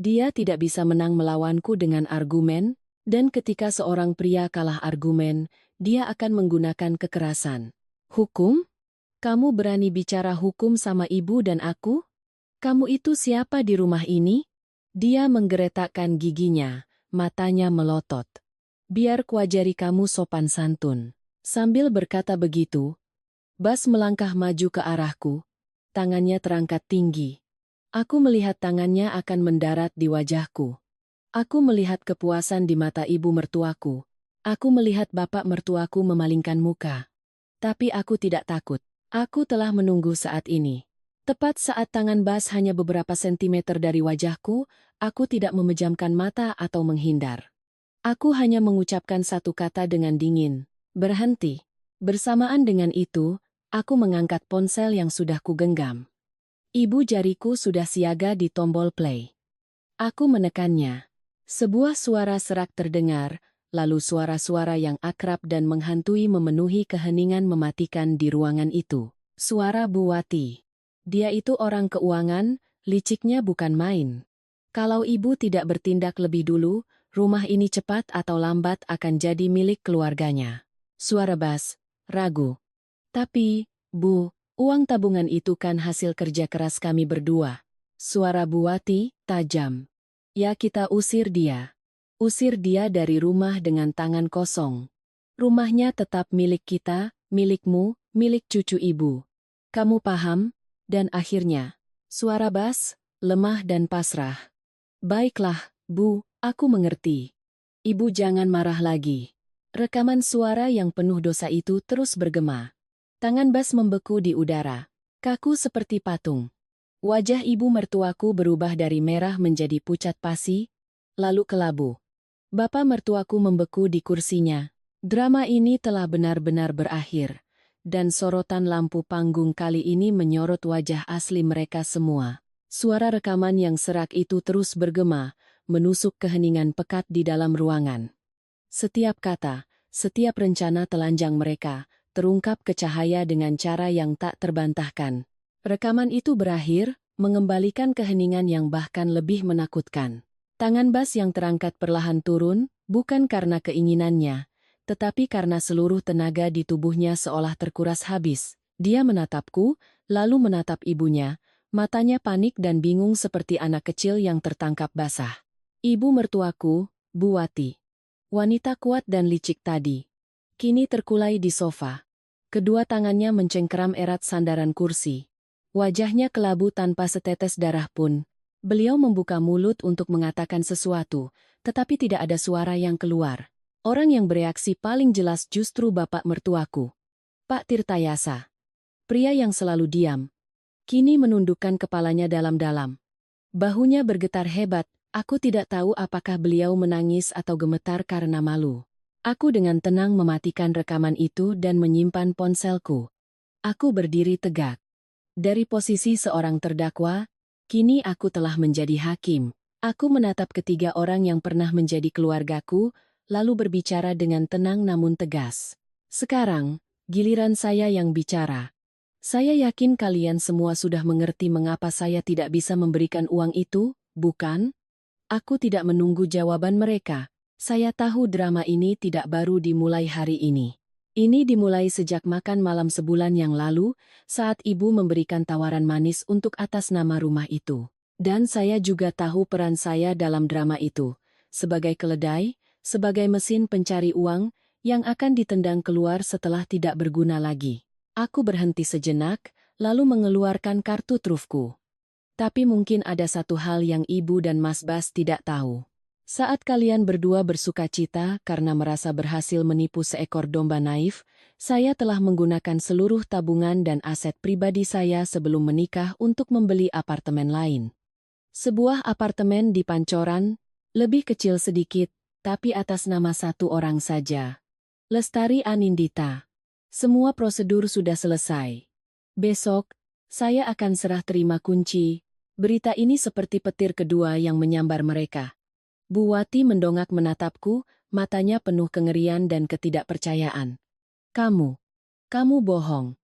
Dia tidak bisa menang melawanku dengan argumen, dan ketika seorang pria kalah argumen, dia akan menggunakan kekerasan. Hukum? Kamu berani bicara hukum sama ibu dan aku? Kamu itu siapa di rumah ini? Dia menggeretakkan giginya, matanya melotot. Biar kuajari kamu sopan santun. Sambil berkata begitu, Bas melangkah maju ke arahku. Tangannya terangkat tinggi. Aku melihat tangannya akan mendarat di wajahku. Aku melihat kepuasan di mata ibu mertuaku. Aku melihat bapak mertuaku memalingkan muka. Tapi aku tidak takut. Aku telah menunggu saat ini. Tepat saat tangan Bas hanya beberapa sentimeter dari wajahku, aku tidak memejamkan mata atau menghindar. Aku hanya mengucapkan satu kata dengan dingin, berhenti. Bersamaan dengan itu, aku mengangkat ponsel yang sudah kugenggam. Ibu jariku sudah siaga di tombol play. Aku menekannya. Sebuah suara serak terdengar, lalu suara-suara yang akrab dan menghantui memenuhi keheningan mematikan di ruangan itu. Suara Bu Wati. Dia itu orang keuangan, liciknya bukan main. Kalau ibu tidak bertindak lebih dulu, rumah ini cepat atau lambat akan jadi milik keluarganya. Suara Bas, ragu. Tapi, Bu, uang tabungan itu kan hasil kerja keras kami berdua. Suara Bu Wati, tajam. Ya kita usir dia. Usir dia dari rumah dengan tangan kosong. Rumahnya tetap milik kita, milikmu, milik cucu ibu. Kamu paham? Dan akhirnya, suara Bas, lemah dan pasrah. Baiklah, Bu, aku mengerti. Ibu jangan marah lagi. Rekaman suara yang penuh dosa itu terus bergema. Tangan Bas membeku di udara. Kaku seperti patung. Wajah ibu mertuaku berubah dari merah menjadi pucat pasi, lalu kelabu. Bapak mertuaku membeku di kursinya. Drama ini telah benar-benar berakhir. Dan sorotan lampu panggung kali ini menyorot wajah asli mereka semua. Suara rekaman yang serak itu terus bergema, menusuk keheningan pekat di dalam ruangan. Setiap kata, setiap rencana telanjang mereka, terungkap ke cahaya dengan cara yang tak terbantahkan. Rekaman itu berakhir, mengembalikan keheningan yang bahkan lebih menakutkan. Tangan Bas yang terangkat perlahan turun, bukan karena keinginannya, tetapi karena seluruh tenaga di tubuhnya seolah terkuras habis. Dia menatapku, lalu menatap ibunya, matanya panik dan bingung seperti anak kecil yang tertangkap basah. Ibu mertuaku, Bu Wati. Wanita kuat dan licik tadi. Kini terkulai di sofa. Kedua tangannya mencengkeram erat sandaran kursi. Wajahnya kelabu tanpa setetes darah pun. Beliau membuka mulut untuk mengatakan sesuatu, tetapi tidak ada suara yang keluar. Orang yang bereaksi paling jelas justru bapak mertuaku. Pak Tirtayasa. Pria yang selalu diam. Kini menundukkan kepalanya dalam-dalam. Bahunya bergetar hebat, aku tidak tahu apakah beliau menangis atau gemetar karena malu. Aku dengan tenang mematikan rekaman itu dan menyimpan ponselku. Aku berdiri tegak. Dari posisi seorang terdakwa, kini aku telah menjadi hakim. Aku menatap ketiga orang yang pernah menjadi keluargaku, lalu berbicara dengan tenang namun tegas. Sekarang, giliran saya yang bicara. Saya yakin kalian semua sudah mengerti mengapa saya tidak bisa memberikan uang itu, bukan? Aku tidak menunggu jawaban mereka. Saya tahu drama ini tidak baru dimulai hari ini. Ini dimulai sejak makan malam sebulan yang lalu, saat ibu memberikan tawaran manis untuk atas nama rumah itu. Dan saya juga tahu peran saya dalam drama itu. Sebagai keledai, sebagai mesin pencari uang, yang akan ditendang keluar setelah tidak berguna lagi. Aku berhenti sejenak, lalu mengeluarkan kartu trufku. Tapi mungkin ada satu hal yang ibu dan Mas Bas tidak tahu. Saat kalian berdua bersukacita karena merasa berhasil menipu seekor domba naif, saya telah menggunakan seluruh tabungan dan aset pribadi saya sebelum menikah untuk membeli apartemen lain. Sebuah apartemen di Pancoran, lebih kecil sedikit, tapi atas nama satu orang saja. Lestari Anindita. Semua prosedur sudah selesai. Besok, saya akan serah terima kunci. Berita ini seperti petir kedua yang menyambar mereka. Bu Wati mendongak menatapku, matanya penuh kengerian dan ketidakpercayaan. Kamu bohong.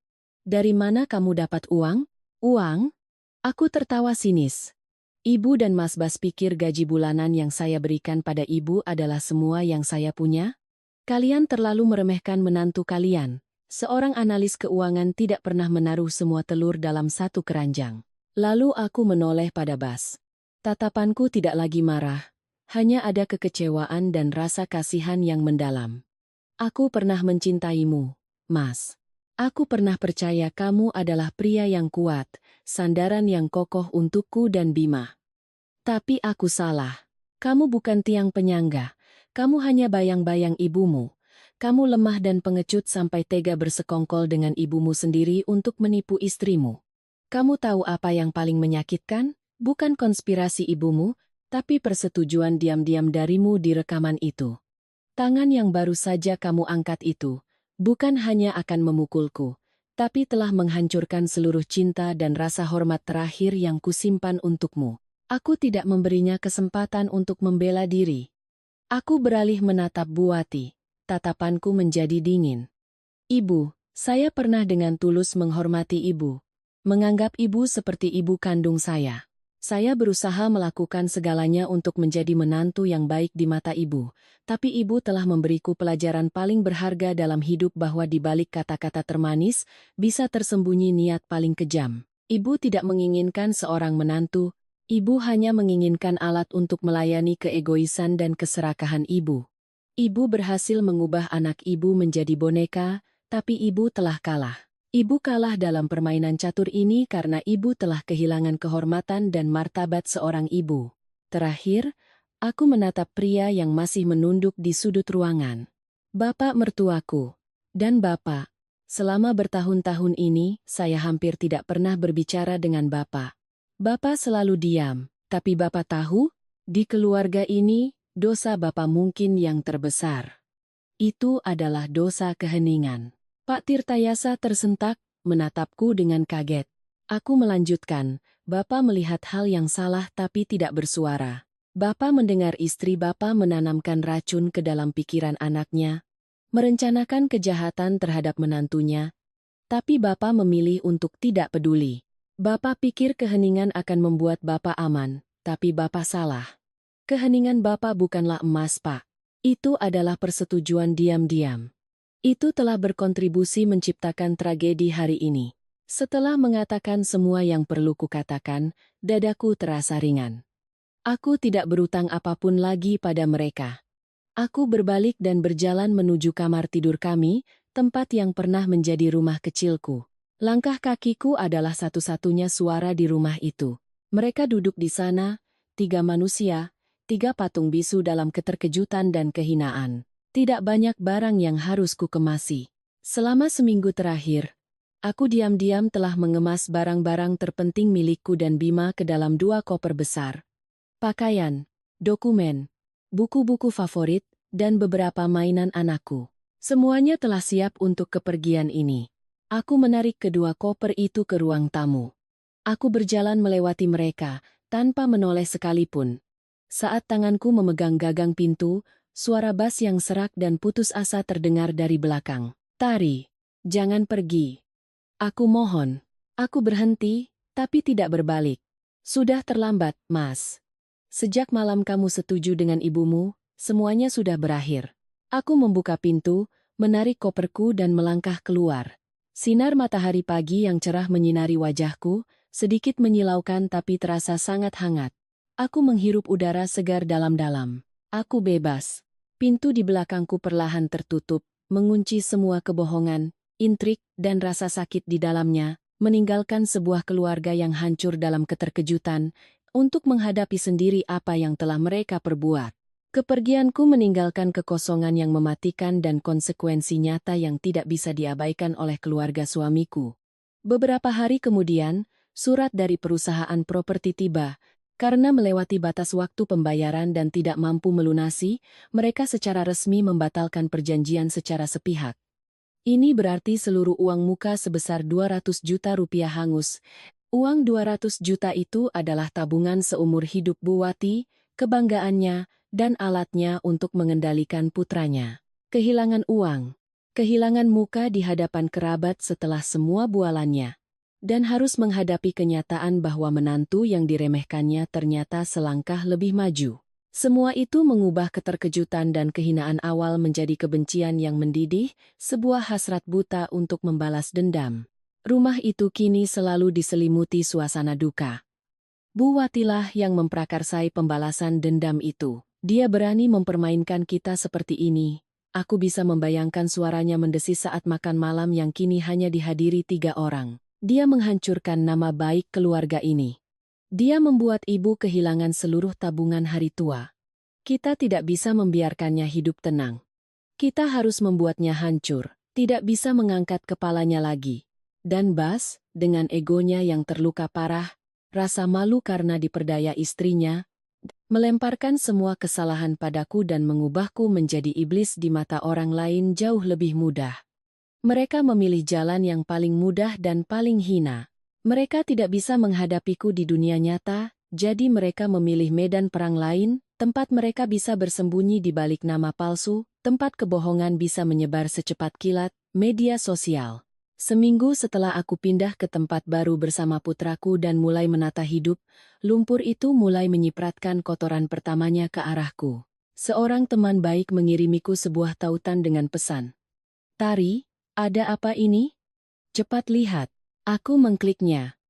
Dari mana kamu dapat uang? Uang? Aku tertawa sinis. Ibu dan Mas Bas pikir gaji bulanan yang saya berikan pada ibu adalah semua yang saya punya? Kalian terlalu meremehkan menantu kalian. Seorang analis keuangan tidak pernah menaruh semua telur dalam satu keranjang. Lalu aku menoleh pada Bas. Tatapanku tidak lagi marah. Hanya ada kekecewaan dan rasa kasihan yang mendalam. Aku pernah mencintaimu, Mas. Aku pernah percaya kamu adalah pria yang kuat, sandaran yang kokoh untukku dan Bima. Tapi aku salah. Kamu bukan tiang penyangga. Kamu hanya bayang-bayang ibumu. Kamu lemah dan pengecut sampai tega bersekongkol dengan ibumu sendiri untuk menipu istrimu. Kamu tahu apa yang paling menyakitkan? Bukan konspirasi ibumu, tapi persetujuan diam-diam darimu di rekaman itu. Tangan yang baru saja kamu angkat itu, bukan hanya akan memukulku, tapi telah menghancurkan seluruh cinta dan rasa hormat terakhir yang kusimpan untukmu. Aku tidak memberinya kesempatan untuk membela diri. Aku beralih menatap Bu Wati, tatapanku menjadi dingin. Ibu, saya pernah dengan tulus menghormati ibu. Menganggap ibu seperti ibu kandung saya. Saya berusaha melakukan segalanya untuk menjadi menantu yang baik di mata ibu, tapi ibu telah memberiku pelajaran paling berharga dalam hidup bahwa di balik kata-kata termanis, bisa tersembunyi niat paling kejam. Ibu tidak menginginkan seorang menantu, ibu hanya menginginkan alat untuk melayani keegoisan dan keserakahan ibu. Ibu berhasil mengubah anak ibu menjadi boneka, tapi ibu telah kalah. Ibu kalah dalam permainan catur ini karena ibu telah kehilangan kehormatan dan martabat seorang ibu. Terakhir, aku menatap pria yang masih menunduk di sudut ruangan. Bapak mertuaku. Dan Bapak. Selama bertahun-tahun ini, saya hampir tidak pernah berbicara dengan Bapak. Bapak selalu diam, tapi Bapak tahu, di keluarga ini, dosa Bapak mungkin yang terbesar. Itu adalah dosa keheningan. Pak Tirtayasa tersentak, menatapku dengan kaget. Aku melanjutkan, Bapak melihat hal yang salah tapi tidak bersuara. Bapak mendengar istri Bapak menanamkan racun ke dalam pikiran anaknya, merencanakan kejahatan terhadap menantunya, tapi Bapak memilih untuk tidak peduli. Bapak pikir keheningan akan membuat Bapak aman, tapi Bapak salah. Keheningan Bapak bukanlah emas, Pak. Itu adalah persetujuan diam-diam. Itu telah berkontribusi menciptakan tragedi hari ini. Setelah mengatakan semua yang perlu kukatakan, dadaku terasa ringan. Aku tidak berutang apapun lagi pada mereka. Aku berbalik dan berjalan menuju kamar tidur kami, tempat yang pernah menjadi rumah kecilku. Langkah kakiku adalah satu-satunya suara di rumah itu. Mereka duduk di sana, 3 manusia, 3 patung bisu dalam keterkejutan dan kehinaan. Tidak banyak barang yang harus kukemasi. Selama seminggu terakhir, Aku diam-diam telah mengemas barang-barang terpenting milikku dan Bima ke dalam 2 koper besar. Pakaian, dokumen, buku-buku favorit, dan beberapa mainan anakku. Semuanya telah siap untuk kepergian ini. Aku menarik kedua koper itu ke ruang tamu. Aku berjalan melewati mereka, tanpa menoleh sekalipun. Saat tanganku memegang gagang pintu, suara bas yang serak dan putus asa terdengar dari belakang. "Tari, jangan pergi. Aku mohon." Aku berhenti, tapi tidak berbalik. "Sudah terlambat, Mas. Sejak malam kamu setuju dengan ibumu, semuanya sudah berakhir." Aku membuka pintu, menarik koperku dan melangkah keluar. Sinar matahari pagi yang cerah menyinari wajahku, sedikit menyilaukan tapi terasa sangat hangat. Aku menghirup udara segar dalam-dalam. Aku bebas. Pintu di belakangku perlahan tertutup, mengunci semua kebohongan, intrik, dan rasa sakit di dalamnya, meninggalkan sebuah keluarga yang hancur dalam keterkejutan, untuk menghadapi sendiri apa yang telah mereka perbuat. Kepergianku meninggalkan kekosongan yang mematikan dan konsekuensi nyata yang tidak bisa diabaikan oleh keluarga suamiku. Beberapa hari kemudian, surat dari perusahaan properti tiba. Karena melewati batas waktu pembayaran dan tidak mampu melunasi, mereka secara resmi membatalkan perjanjian secara sepihak. Ini berarti seluruh uang muka sebesar 200 juta rupiah hangus. Uang 200 juta itu adalah tabungan seumur hidup Bu Wati, kebanggaannya, dan alatnya untuk mengendalikan putranya. Kehilangan uang, kehilangan muka di hadapan kerabat setelah semua bualannya, dan harus menghadapi kenyataan bahwa menantu yang diremehkannya ternyata selangkah lebih maju. Semua itu mengubah keterkejutan dan kehinaan awal menjadi kebencian yang mendidih, sebuah hasrat buta untuk membalas dendam. Rumah itu kini selalu diselimuti suasana duka. Bu Watilah yang memprakarsai pembalasan dendam itu. Dia berani mempermainkan kita seperti ini. Aku bisa membayangkan suaranya mendesis saat makan malam yang kini hanya dihadiri 3 orang. Dia menghancurkan nama baik keluarga ini. Dia membuat ibu kehilangan seluruh tabungan hari tua. Kita tidak bisa membiarkannya hidup tenang. Kita harus membuatnya hancur, tidak bisa mengangkat kepalanya lagi. Dan Bas, dengan egonya yang terluka parah, rasa malu karena diperdaya istrinya, melemparkan semua kesalahan padaku dan mengubahku menjadi iblis di mata orang lain jauh lebih mudah. Mereka memilih jalan yang paling mudah dan paling hina. Mereka tidak bisa menghadapiku di dunia nyata, jadi mereka memilih medan perang lain, tempat mereka bisa bersembunyi di balik nama palsu, tempat kebohongan bisa menyebar secepat kilat, media sosial. Seminggu setelah aku pindah ke tempat baru bersama putraku dan mulai menata hidup, lumpur itu mulai menyipratkan kotoran pertamanya ke arahku. Seorang teman baik mengirimiku sebuah tautan dengan pesan. "Tari, ada apa ini? Cepat lihat." Aku mengkliknya.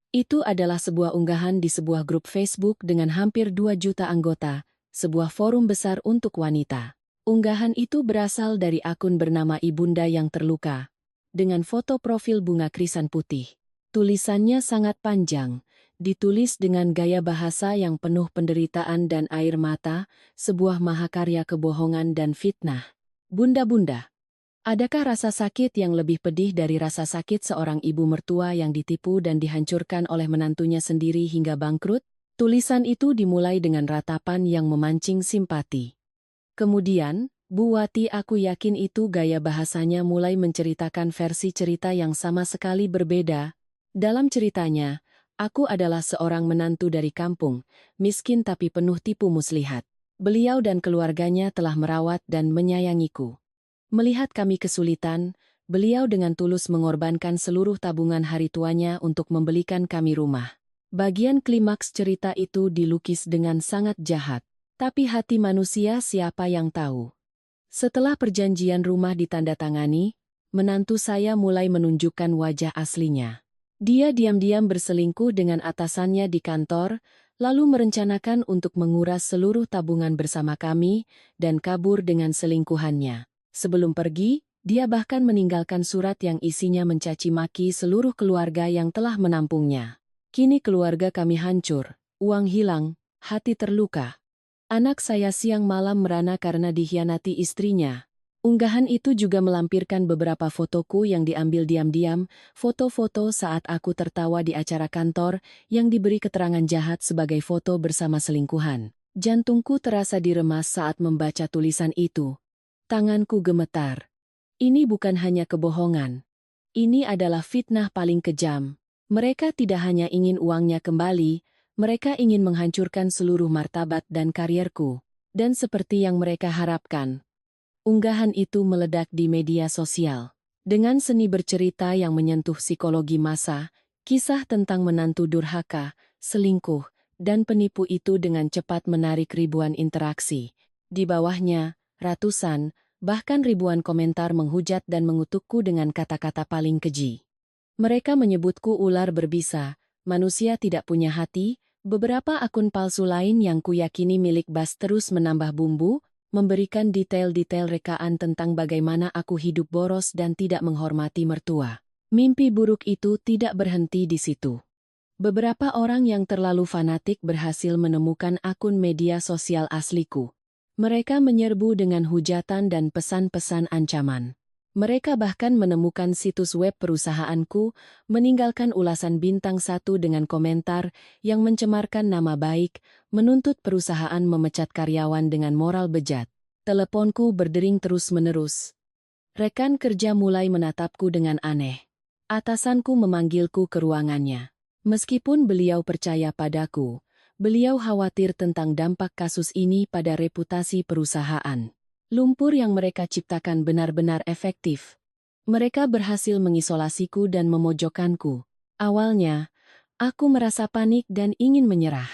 Itu adalah sebuah unggahan di sebuah grup Facebook dengan hampir 2 juta anggota, sebuah forum besar untuk wanita. Unggahan itu berasal dari akun bernama Ibunda yang Terluka, dengan foto profil bunga krisan putih. Tulisannya sangat panjang, ditulis dengan gaya bahasa yang penuh penderitaan dan air mata, sebuah mahakarya kebohongan dan fitnah. Bunda-bunda. Adakah rasa sakit yang lebih pedih dari rasa sakit seorang ibu mertua yang ditipu dan dihancurkan oleh menantunya sendiri hingga bangkrut? Tulisan itu dimulai dengan ratapan yang memancing simpati. Kemudian, Bu Wati, aku yakin itu gaya bahasanya, mulai menceritakan versi cerita yang sama sekali berbeda. Dalam ceritanya, aku adalah seorang menantu dari kampung, miskin tapi penuh tipu muslihat. Beliau dan keluarganya telah merawat dan menyayangiku. Melihat kami kesulitan, beliau dengan tulus mengorbankan seluruh tabungan hari tuanya untuk membelikan kami rumah. Bagian klimaks cerita itu dilukis dengan sangat jahat. Tapi hati manusia siapa yang tahu? Setelah perjanjian rumah ditandatangani, menantu saya mulai menunjukkan wajah aslinya. Dia diam-diam berselingkuh dengan atasannya di kantor, lalu merencanakan untuk menguras seluruh tabungan bersama kami dan kabur dengan selingkuhannya. Sebelum pergi, dia bahkan meninggalkan surat yang isinya mencaci maki seluruh keluarga yang telah menampungnya. Kini keluarga kami hancur, uang hilang, hati terluka. Anak saya siang malam merana karena dikhianati istrinya. Unggahan itu juga melampirkan beberapa fotoku yang diambil diam-diam, foto-foto saat aku tertawa di acara kantor yang diberi keterangan jahat sebagai foto bersama selingkuhan. Jantungku terasa diremas saat membaca tulisan itu. Tanganku gemetar. Ini bukan hanya kebohongan. Ini adalah fitnah paling kejam. Mereka tidak hanya ingin uangnya kembali, mereka ingin menghancurkan seluruh martabat dan karierku. Dan seperti yang mereka harapkan, unggahan itu meledak di media sosial. Dengan seni bercerita yang menyentuh psikologi massa, kisah tentang menantu durhaka, selingkuh, dan penipu itu dengan cepat menarik ribuan interaksi. Di bawahnya, ratusan, bahkan ribuan komentar menghujat dan mengutukku dengan kata-kata paling keji. Mereka menyebutku ular berbisa, manusia tidak punya hati. Beberapa akun palsu lain yang kuyakini milik Bas terus menambah bumbu, memberikan detail-detail rekaan tentang bagaimana aku hidup boros dan tidak menghormati mertua. Mimpi buruk itu tidak berhenti di situ. Beberapa orang yang terlalu fanatik berhasil menemukan akun media sosial asliku. Mereka menyerbu dengan hujatan dan pesan-pesan ancaman. Mereka bahkan menemukan situs web perusahaanku, meninggalkan ulasan bintang 1 dengan komentar yang mencemarkan nama baik, menuntut perusahaan memecat karyawan dengan moral bejat. Teleponku berdering terus-menerus. Rekan kerja mulai menatapku dengan aneh. Atasanku memanggilku ke ruangannya. Meskipun beliau percaya padaku, beliau khawatir tentang dampak kasus ini pada reputasi perusahaan. Lumpur yang mereka ciptakan benar-benar efektif. Mereka berhasil mengisolasiku dan memojokkanku. Awalnya, aku merasa panik dan ingin menyerah.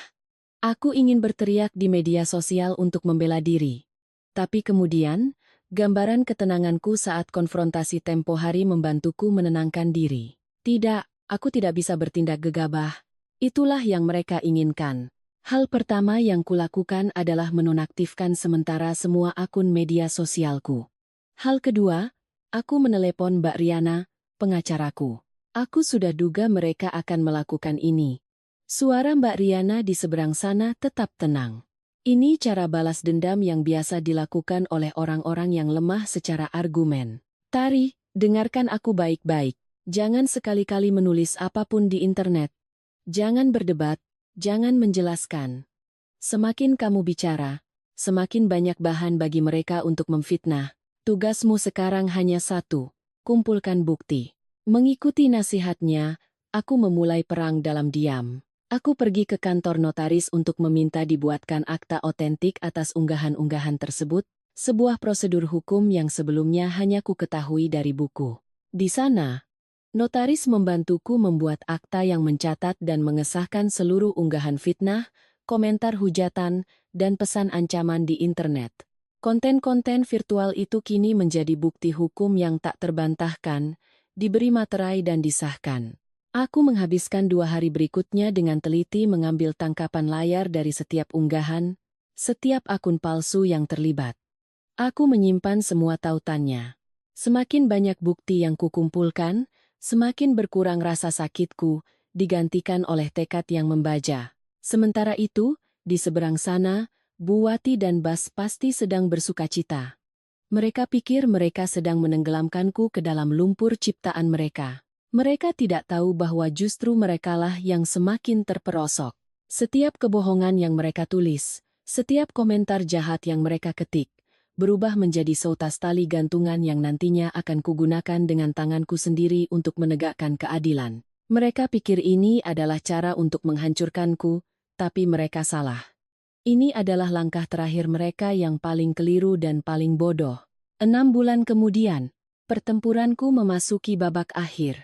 Aku ingin berteriak di media sosial untuk membela diri. Tapi kemudian, gambaran ketenanganku saat konfrontasi tempo hari membantuku menenangkan diri. Tidak, aku tidak bisa bertindak gegabah. Itulah yang mereka inginkan. Hal pertama yang kulakukan adalah menonaktifkan sementara semua akun media sosialku. Hal kedua, aku menelepon Mbak Riana, pengacaraku. Aku sudah duga mereka akan melakukan ini. Suara Mbak Riana di seberang sana tetap tenang. Ini cara balas dendam yang biasa dilakukan oleh orang-orang yang lemah secara argumen. Tari, dengarkan aku baik-baik. Jangan sekali-kali menulis apapun di internet. Jangan berdebat. Jangan menjelaskan. Semakin kamu bicara, semakin banyak bahan bagi mereka untuk memfitnah. Tugasmu sekarang hanya satu, kumpulkan bukti. Mengikuti nasihatnya, aku memulai perang dalam diam. Aku pergi ke kantor notaris untuk meminta dibuatkan akta otentik atas unggahan-unggahan tersebut, sebuah prosedur hukum yang sebelumnya hanya ku ketahui dari buku. Di sana, notaris membantuku membuat akta yang mencatat dan mengesahkan seluruh unggahan fitnah, komentar hujatan, dan pesan ancaman di internet. Konten-konten virtual itu kini menjadi bukti hukum yang tak terbantahkan, diberi materai dan disahkan. Aku menghabiskan 2 hari berikutnya dengan teliti mengambil tangkapan layar dari setiap unggahan, setiap akun palsu yang terlibat. Aku menyimpan semua tautannya. Semakin banyak bukti yang kukumpulkan, semakin berkurang rasa sakitku, digantikan oleh tekad yang membaja. Sementara itu, di seberang sana, Bu Wati dan Bas pasti sedang bersukacita. Mereka pikir mereka sedang menenggelamkanku ke dalam lumpur ciptaan mereka. Mereka tidak tahu bahwa justru merekalah yang semakin terperosok. Setiap kebohongan yang mereka tulis, setiap komentar jahat yang mereka ketik, berubah menjadi seutas tali gantungan yang nantinya akan kugunakan dengan tanganku sendiri untuk menegakkan keadilan. Mereka pikir ini adalah cara untuk menghancurkanku, tapi mereka salah. Ini adalah langkah terakhir mereka yang paling keliru dan paling bodoh. 6 bulan kemudian, pertempuranku memasuki babak akhir.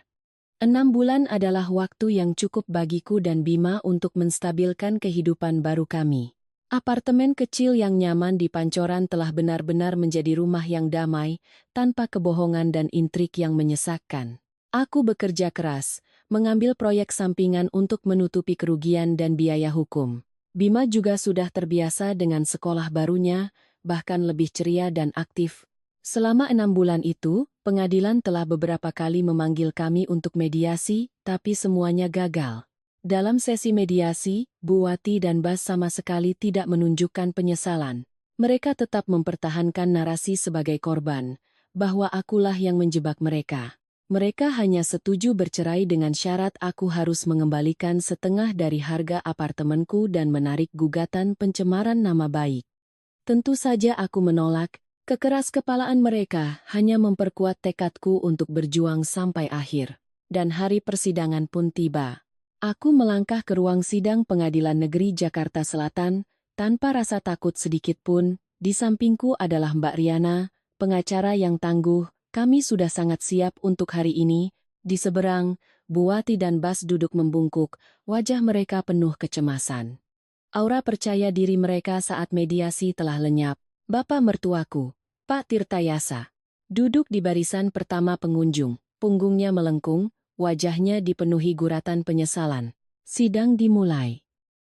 6 bulan adalah waktu yang cukup bagiku dan Bima untuk menstabilkan kehidupan baru kami. Apartemen kecil yang nyaman di Pancoran telah benar-benar menjadi rumah yang damai, tanpa kebohongan dan intrik yang menyesakkan. Aku bekerja keras, mengambil proyek sampingan untuk menutupi kerugian dan biaya hukum. Bima juga sudah terbiasa dengan sekolah barunya, bahkan lebih ceria dan aktif. Selama 6 bulan itu, pengadilan telah beberapa kali memanggil kami untuk mediasi, tapi semuanya gagal. Dalam sesi mediasi, Bu Wati dan Bas sama sekali tidak menunjukkan penyesalan. Mereka tetap mempertahankan narasi sebagai korban, bahwa akulah yang menjebak mereka. Mereka hanya setuju bercerai dengan syarat aku harus mengembalikan setengah dari harga apartemenku dan menarik gugatan pencemaran nama baik. Tentu saja aku menolak. Kekeras-kepalaan mereka hanya memperkuat tekadku untuk berjuang sampai akhir. Dan hari persidangan pun tiba. Aku melangkah ke ruang sidang Pengadilan Negeri Jakarta Selatan, tanpa rasa takut sedikit pun. Di sampingku adalah Mbak Riana, pengacara yang tangguh. Kami sudah sangat siap untuk hari ini. Di seberang, Bu Wati dan Bas duduk membungkuk, wajah mereka penuh kecemasan. Aura percaya diri mereka saat mediasi telah lenyap. Bapak mertuaku, Pak Tirtayasa, duduk di barisan pertama pengunjung, punggungnya melengkung, wajahnya dipenuhi guratan penyesalan. Sidang dimulai.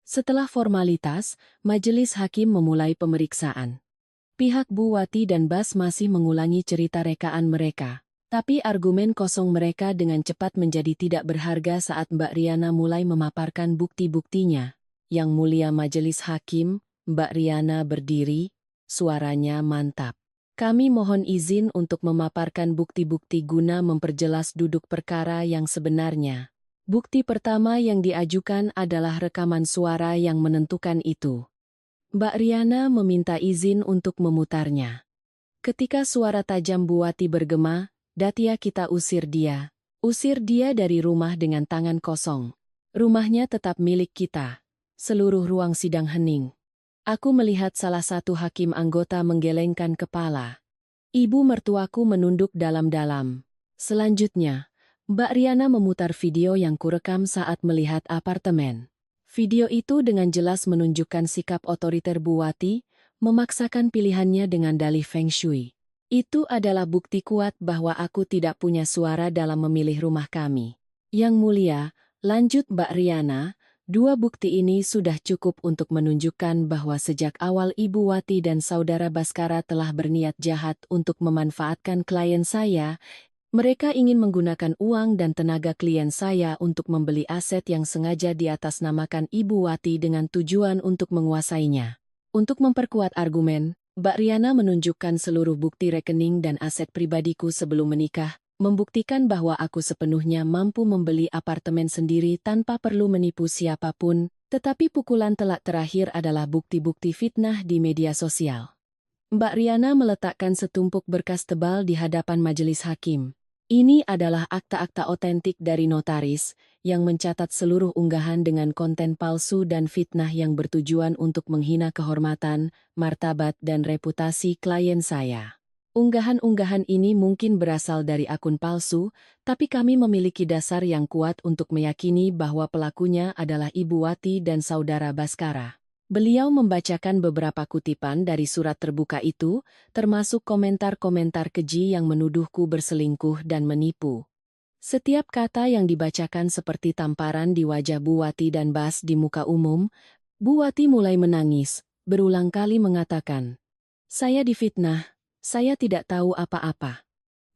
Setelah formalitas, majelis hakim memulai pemeriksaan. Pihak Bu Wati dan Bas masih mengulangi cerita rekaan mereka. Tapi argumen kosong mereka dengan cepat menjadi tidak berharga saat Mbak Riana mulai memaparkan bukti-buktinya. Yang mulia majelis hakim, Mbak Riana berdiri, suaranya mantap. Kami mohon izin untuk memaparkan bukti-bukti guna memperjelas duduk perkara yang sebenarnya. Bukti pertama yang diajukan adalah rekaman suara yang menentukan itu. Mbak Riana meminta izin untuk memutarnya. Ketika suara tajam Bu Wati bergema, "Datia, kita usir dia. Usir dia dari rumah dengan tangan kosong. Rumahnya tetap milik kita." Seluruh ruang sidang hening. Aku melihat salah satu hakim anggota menggelengkan kepala. Ibu mertuaku menunduk dalam-dalam. Selanjutnya, Mbak Riana memutar video yang kurekam saat melihat apartemen. Video itu dengan jelas menunjukkan sikap otoriter Bu Wati, memaksakan pilihannya dengan dalih Feng Shui. Itu adalah bukti kuat bahwa aku tidak punya suara dalam memilih rumah kami. Yang mulia, lanjut Mbak Riana, dua bukti ini sudah cukup untuk menunjukkan bahwa sejak awal Ibu Wati dan Saudara Baskara telah berniat jahat untuk memanfaatkan klien saya. Mereka ingin menggunakan uang dan tenaga klien saya untuk membeli aset yang sengaja diatasnamakan Ibu Wati dengan tujuan untuk menguasainya. Untuk memperkuat argumen, Mbak Riana menunjukkan seluruh bukti rekening dan aset pribadiku sebelum menikah, membuktikan bahwa aku sepenuhnya mampu membeli apartemen sendiri tanpa perlu menipu siapapun, tetapi pukulan telak terakhir adalah bukti-bukti fitnah di media sosial. Mbak Riana meletakkan setumpuk berkas tebal di hadapan majelis hakim. Ini adalah akta-akta otentik dari notaris, yang mencatat seluruh unggahan dengan konten palsu dan fitnah yang bertujuan untuk menghina kehormatan, martabat dan reputasi klien saya. Unggahan-unggahan ini mungkin berasal dari akun palsu, tapi kami memiliki dasar yang kuat untuk meyakini bahwa pelakunya adalah Ibu Wati dan Saudara Baskara. Beliau membacakan beberapa kutipan dari surat terbuka itu, termasuk komentar-komentar keji yang menuduhku berselingkuh dan menipu. Setiap kata yang dibacakan seperti tamparan di wajah Bu Wati dan Bas di muka umum. Bu Wati mulai menangis, berulang kali mengatakan, "Saya difitnah. Saya tidak tahu apa-apa."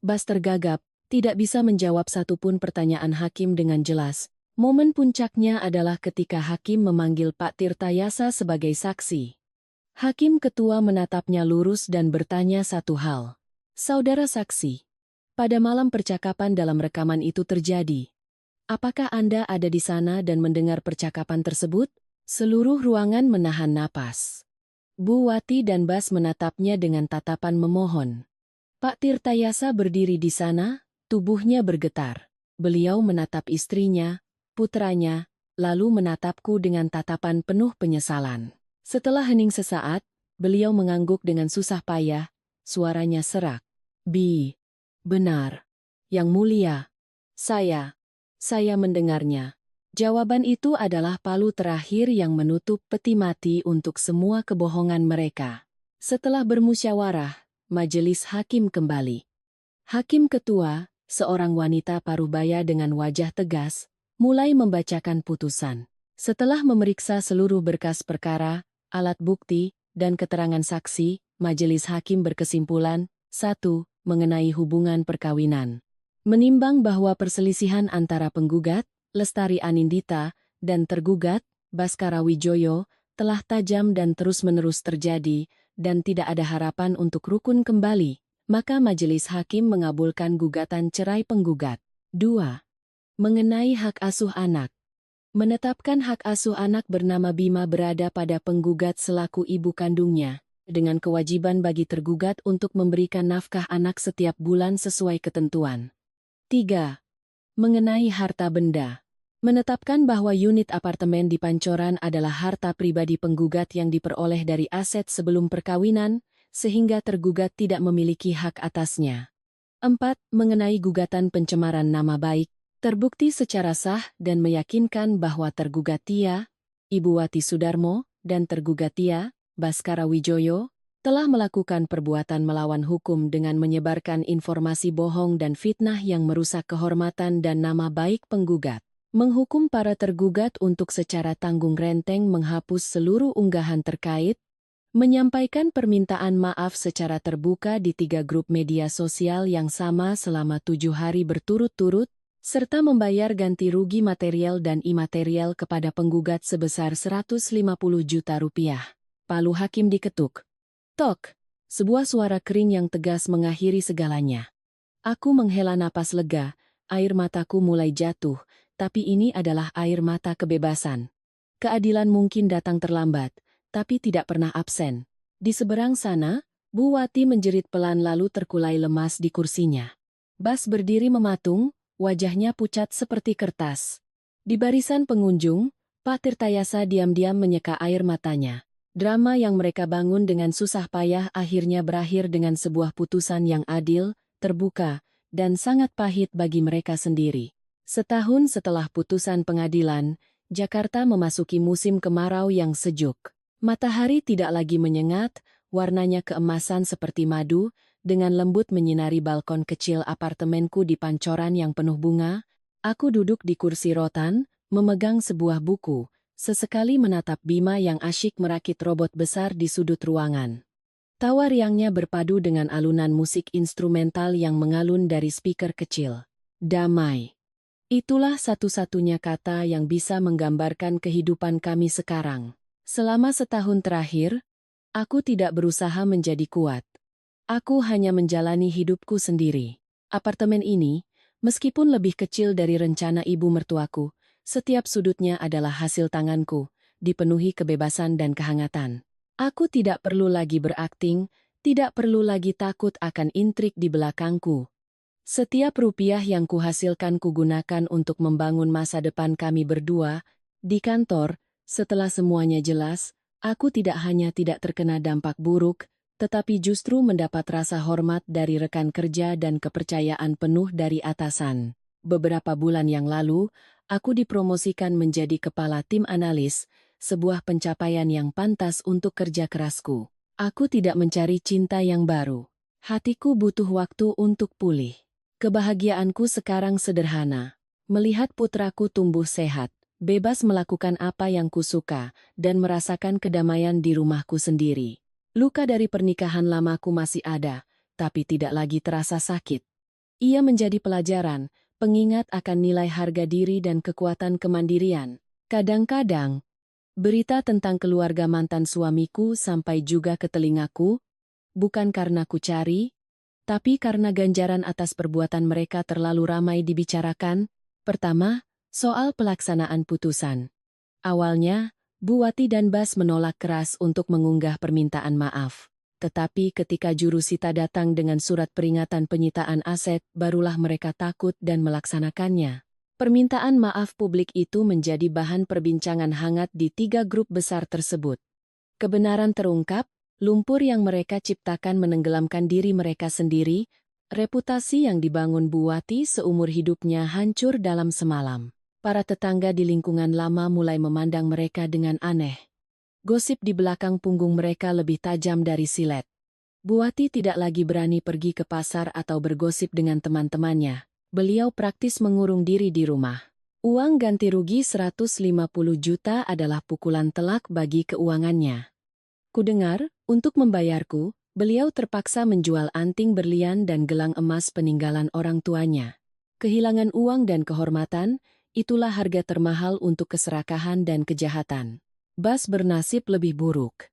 Bas tergagap, tidak bisa menjawab satupun pertanyaan hakim dengan jelas. Momen puncaknya adalah ketika hakim memanggil Pak Tirtayasa sebagai saksi. Hakim ketua menatapnya lurus dan bertanya satu hal. "Saudara saksi, pada malam percakapan dalam rekaman itu terjadi. Apakah Anda ada di sana dan mendengar percakapan tersebut?" Seluruh ruangan menahan napas. Bu Wati dan Bas menatapnya dengan tatapan memohon. Pak Tirtayasa berdiri di sana, tubuhnya bergetar. Beliau menatap istrinya, putranya, lalu menatapku dengan tatapan penuh penyesalan. Setelah hening sesaat, beliau mengangguk dengan susah payah, suaranya serak. Benar. Yang mulia. Saya mendengarnya." Jawaban itu adalah palu terakhir yang menutup peti mati untuk semua kebohongan mereka. Setelah bermusyawarah, majelis hakim kembali. Hakim ketua, seorang wanita parubaya dengan wajah tegas, mulai membacakan putusan. Setelah memeriksa seluruh berkas perkara, alat bukti, dan keterangan saksi, majelis hakim berkesimpulan, 1. Mengenai hubungan perkawinan. Menimbang bahwa perselisihan antara penggugat, Lestari Anindita, dan tergugat, Baskara Wijoyo, telah tajam dan terus-menerus terjadi, dan tidak ada harapan untuk rukun kembali, maka majelis hakim mengabulkan gugatan cerai penggugat. 2. Mengenai hak asuh anak. Menetapkan hak asuh anak bernama Bima berada pada penggugat selaku ibu kandungnya, dengan kewajiban bagi tergugat untuk memberikan nafkah anak setiap bulan sesuai ketentuan. 3. Mengenai harta benda. Menetapkan bahwa unit apartemen di Pancoran adalah harta pribadi penggugat yang diperoleh dari aset sebelum perkawinan, sehingga tergugat tidak memiliki hak atasnya. 4. Mengenai gugatan pencemaran nama baik, terbukti secara sah dan meyakinkan bahwa tergugat Tia, Ibu Wati Sudarmo, dan tergugat Tia, Baskara Wijoyo, telah melakukan perbuatan melawan hukum dengan menyebarkan informasi bohong dan fitnah yang merusak kehormatan dan nama baik penggugat. Menghukum para tergugat untuk secara tanggung renteng menghapus seluruh unggahan terkait, menyampaikan permintaan maaf secara terbuka di 3 grup media sosial yang sama selama 7 hari berturut-turut, serta membayar ganti rugi material dan imaterial kepada penggugat sebesar 150 juta rupiah. Palu hakim diketuk. Tok, sebuah suara kering yang tegas mengakhiri segalanya. Aku menghela napas lega, air mataku mulai jatuh, tapi ini adalah air mata kebebasan. Keadilan mungkin datang terlambat, tapi tidak pernah absen. Di seberang sana, Bu Wati menjerit pelan lalu terkulai lemas di kursinya. Bas berdiri mematung, wajahnya pucat seperti kertas. Di barisan pengunjung, Pak Tirtayasa diam-diam menyeka air matanya. Drama yang mereka bangun dengan susah payah akhirnya berakhir dengan sebuah putusan yang adil, terbuka, dan sangat pahit bagi mereka sendiri. Setahun setelah putusan pengadilan, Jakarta memasuki musim kemarau yang sejuk. Matahari tidak lagi menyengat, warnanya keemasan seperti madu, dengan lembut menyinari balkon kecil apartemenku di Pancoran yang penuh bunga. Aku duduk di kursi rotan, memegang sebuah buku, sesekali menatap Bima yang asyik merakit robot besar di sudut ruangan. Tawa riangnya berpadu dengan alunan musik instrumental yang mengalun dari speaker kecil. Damai. Itulah satu-satunya kata yang bisa menggambarkan kehidupan kami sekarang. Selama setahun terakhir, aku tidak berusaha menjadi kuat. Aku hanya menjalani hidupku sendiri. Apartemen ini, meskipun lebih kecil dari rencana ibu mertuaku, setiap sudutnya adalah hasil tanganku, dipenuhi kebebasan dan kehangatan. Aku tidak perlu lagi berakting, tidak perlu lagi takut akan intrik di belakangku. Setiap rupiah yang kuhasilkan kugunakan untuk membangun masa depan kami berdua. Di kantor, setelah semuanya jelas, aku tidak hanya tidak terkena dampak buruk, tetapi justru mendapat rasa hormat dari rekan kerja dan kepercayaan penuh dari atasan. Beberapa bulan yang lalu, aku dipromosikan menjadi kepala tim analis, sebuah pencapaian yang pantas untuk kerja kerasku. Aku tidak mencari cinta yang baru. Hatiku butuh waktu untuk pulih. Kebahagiaanku sekarang sederhana. Melihat putraku tumbuh sehat, bebas melakukan apa yang kusuka, dan merasakan kedamaian di rumahku sendiri. Luka dari pernikahan lamaku masih ada, tapi tidak lagi terasa sakit. Ia menjadi pelajaran, pengingat akan nilai harga diri dan kekuatan kemandirian. Kadang-kadang, berita tentang keluarga mantan suamiku sampai juga ke telingaku, bukan karena ku cari, tapi karena ganjaran atas perbuatan mereka terlalu ramai dibicarakan. Pertama, soal pelaksanaan putusan. Awalnya, Bu Wati dan Bas menolak keras untuk mengunggah permintaan maaf. Tetapi ketika jurusita datang dengan surat peringatan penyitaan aset, barulah mereka takut dan melaksanakannya. Permintaan maaf publik itu menjadi bahan perbincangan hangat di 3 grup besar tersebut. Kebenaran terungkap, lumpur yang mereka ciptakan menenggelamkan diri mereka sendiri, reputasi yang dibangun Bu Wati seumur hidupnya hancur dalam semalam. Para tetangga di lingkungan lama mulai memandang mereka dengan aneh. Gosip di belakang punggung mereka lebih tajam dari silet. Bu Wati tidak lagi berani pergi ke pasar atau bergosip dengan teman-temannya. Beliau praktis mengurung diri di rumah. Uang ganti rugi 150 juta adalah pukulan telak bagi keuangannya. Kudengar, untuk membayarku, beliau terpaksa menjual anting berlian dan gelang emas peninggalan orang tuanya. Kehilangan uang dan kehormatan, itulah harga termahal untuk keserakahan dan kejahatan. Bas bernasib lebih buruk.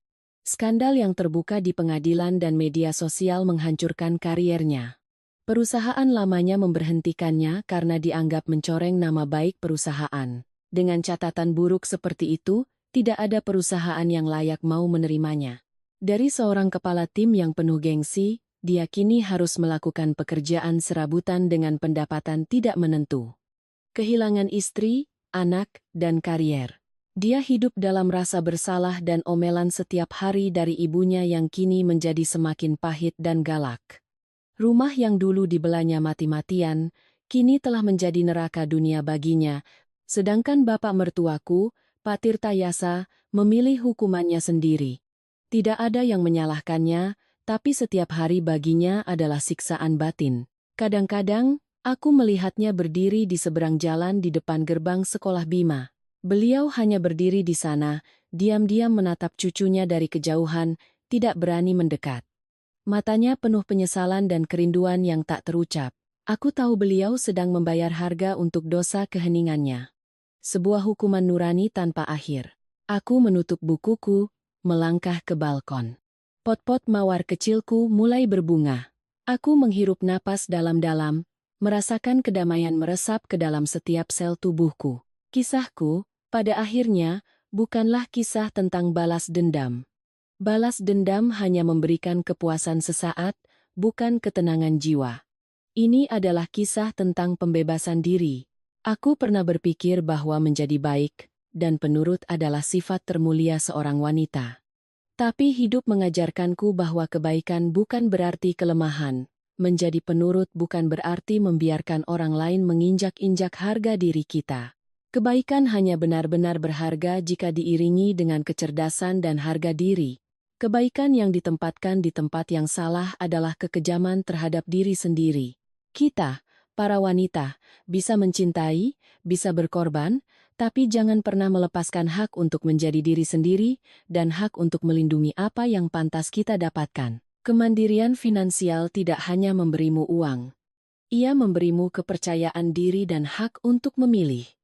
Skandal yang terbuka di pengadilan dan media sosial menghancurkan kariernya. Perusahaan lamanya memberhentikannya karena dianggap mencoreng nama baik perusahaan. Dengan catatan buruk seperti itu, tidak ada perusahaan yang layak mau menerimanya. Dari seorang kepala tim yang penuh gengsi, dia kini harus melakukan pekerjaan serabutan dengan pendapatan tidak menentu. Kehilangan istri, anak, dan karier. Dia hidup dalam rasa bersalah dan omelan setiap hari dari ibunya yang kini menjadi semakin pahit dan galak. Rumah yang dulu dibelanya mati-matian, kini telah menjadi neraka dunia baginya, sedangkan bapak mertuaku, Pak Tirta Yasa, memilih hukumannya sendiri. Tidak ada yang menyalahkannya, tapi setiap hari baginya adalah siksaan batin. Kadang-kadang, aku melihatnya berdiri di seberang jalan di depan gerbang sekolah Bima. Beliau hanya berdiri di sana, diam-diam menatap cucunya dari kejauhan, tidak berani mendekat. Matanya penuh penyesalan dan kerinduan yang tak terucap. Aku tahu beliau sedang membayar harga untuk dosa keheningannya. Sebuah hukuman nurani tanpa akhir. Aku menutup bukuku, melangkah ke balkon. Pot-pot mawar kecilku mulai berbunga. Aku menghirup napas dalam-dalam, merasakan kedamaian meresap ke dalam setiap sel tubuhku. Kisahku, pada akhirnya, bukanlah kisah tentang balas dendam. Balas dendam hanya memberikan kepuasan sesaat, bukan ketenangan jiwa. Ini adalah kisah tentang pembebasan diri. Aku pernah berpikir bahwa menjadi baik dan penurut adalah sifat termulia seorang wanita. Tapi hidup mengajarkanku bahwa kebaikan bukan berarti kelemahan. Menjadi penurut bukan berarti membiarkan orang lain menginjak-injak harga diri kita. Kebaikan hanya benar-benar berharga jika diiringi dengan kecerdasan dan harga diri. Kebaikan yang ditempatkan di tempat yang salah adalah kekejaman terhadap diri sendiri. Kita, para wanita, bisa mencintai, bisa berkorban, tapi jangan pernah melepaskan hak untuk menjadi diri sendiri dan hak untuk melindungi apa yang pantas kita dapatkan. Kemandirian finansial tidak hanya memberimu uang. Ia memberimu kepercayaan diri dan hak untuk memilih.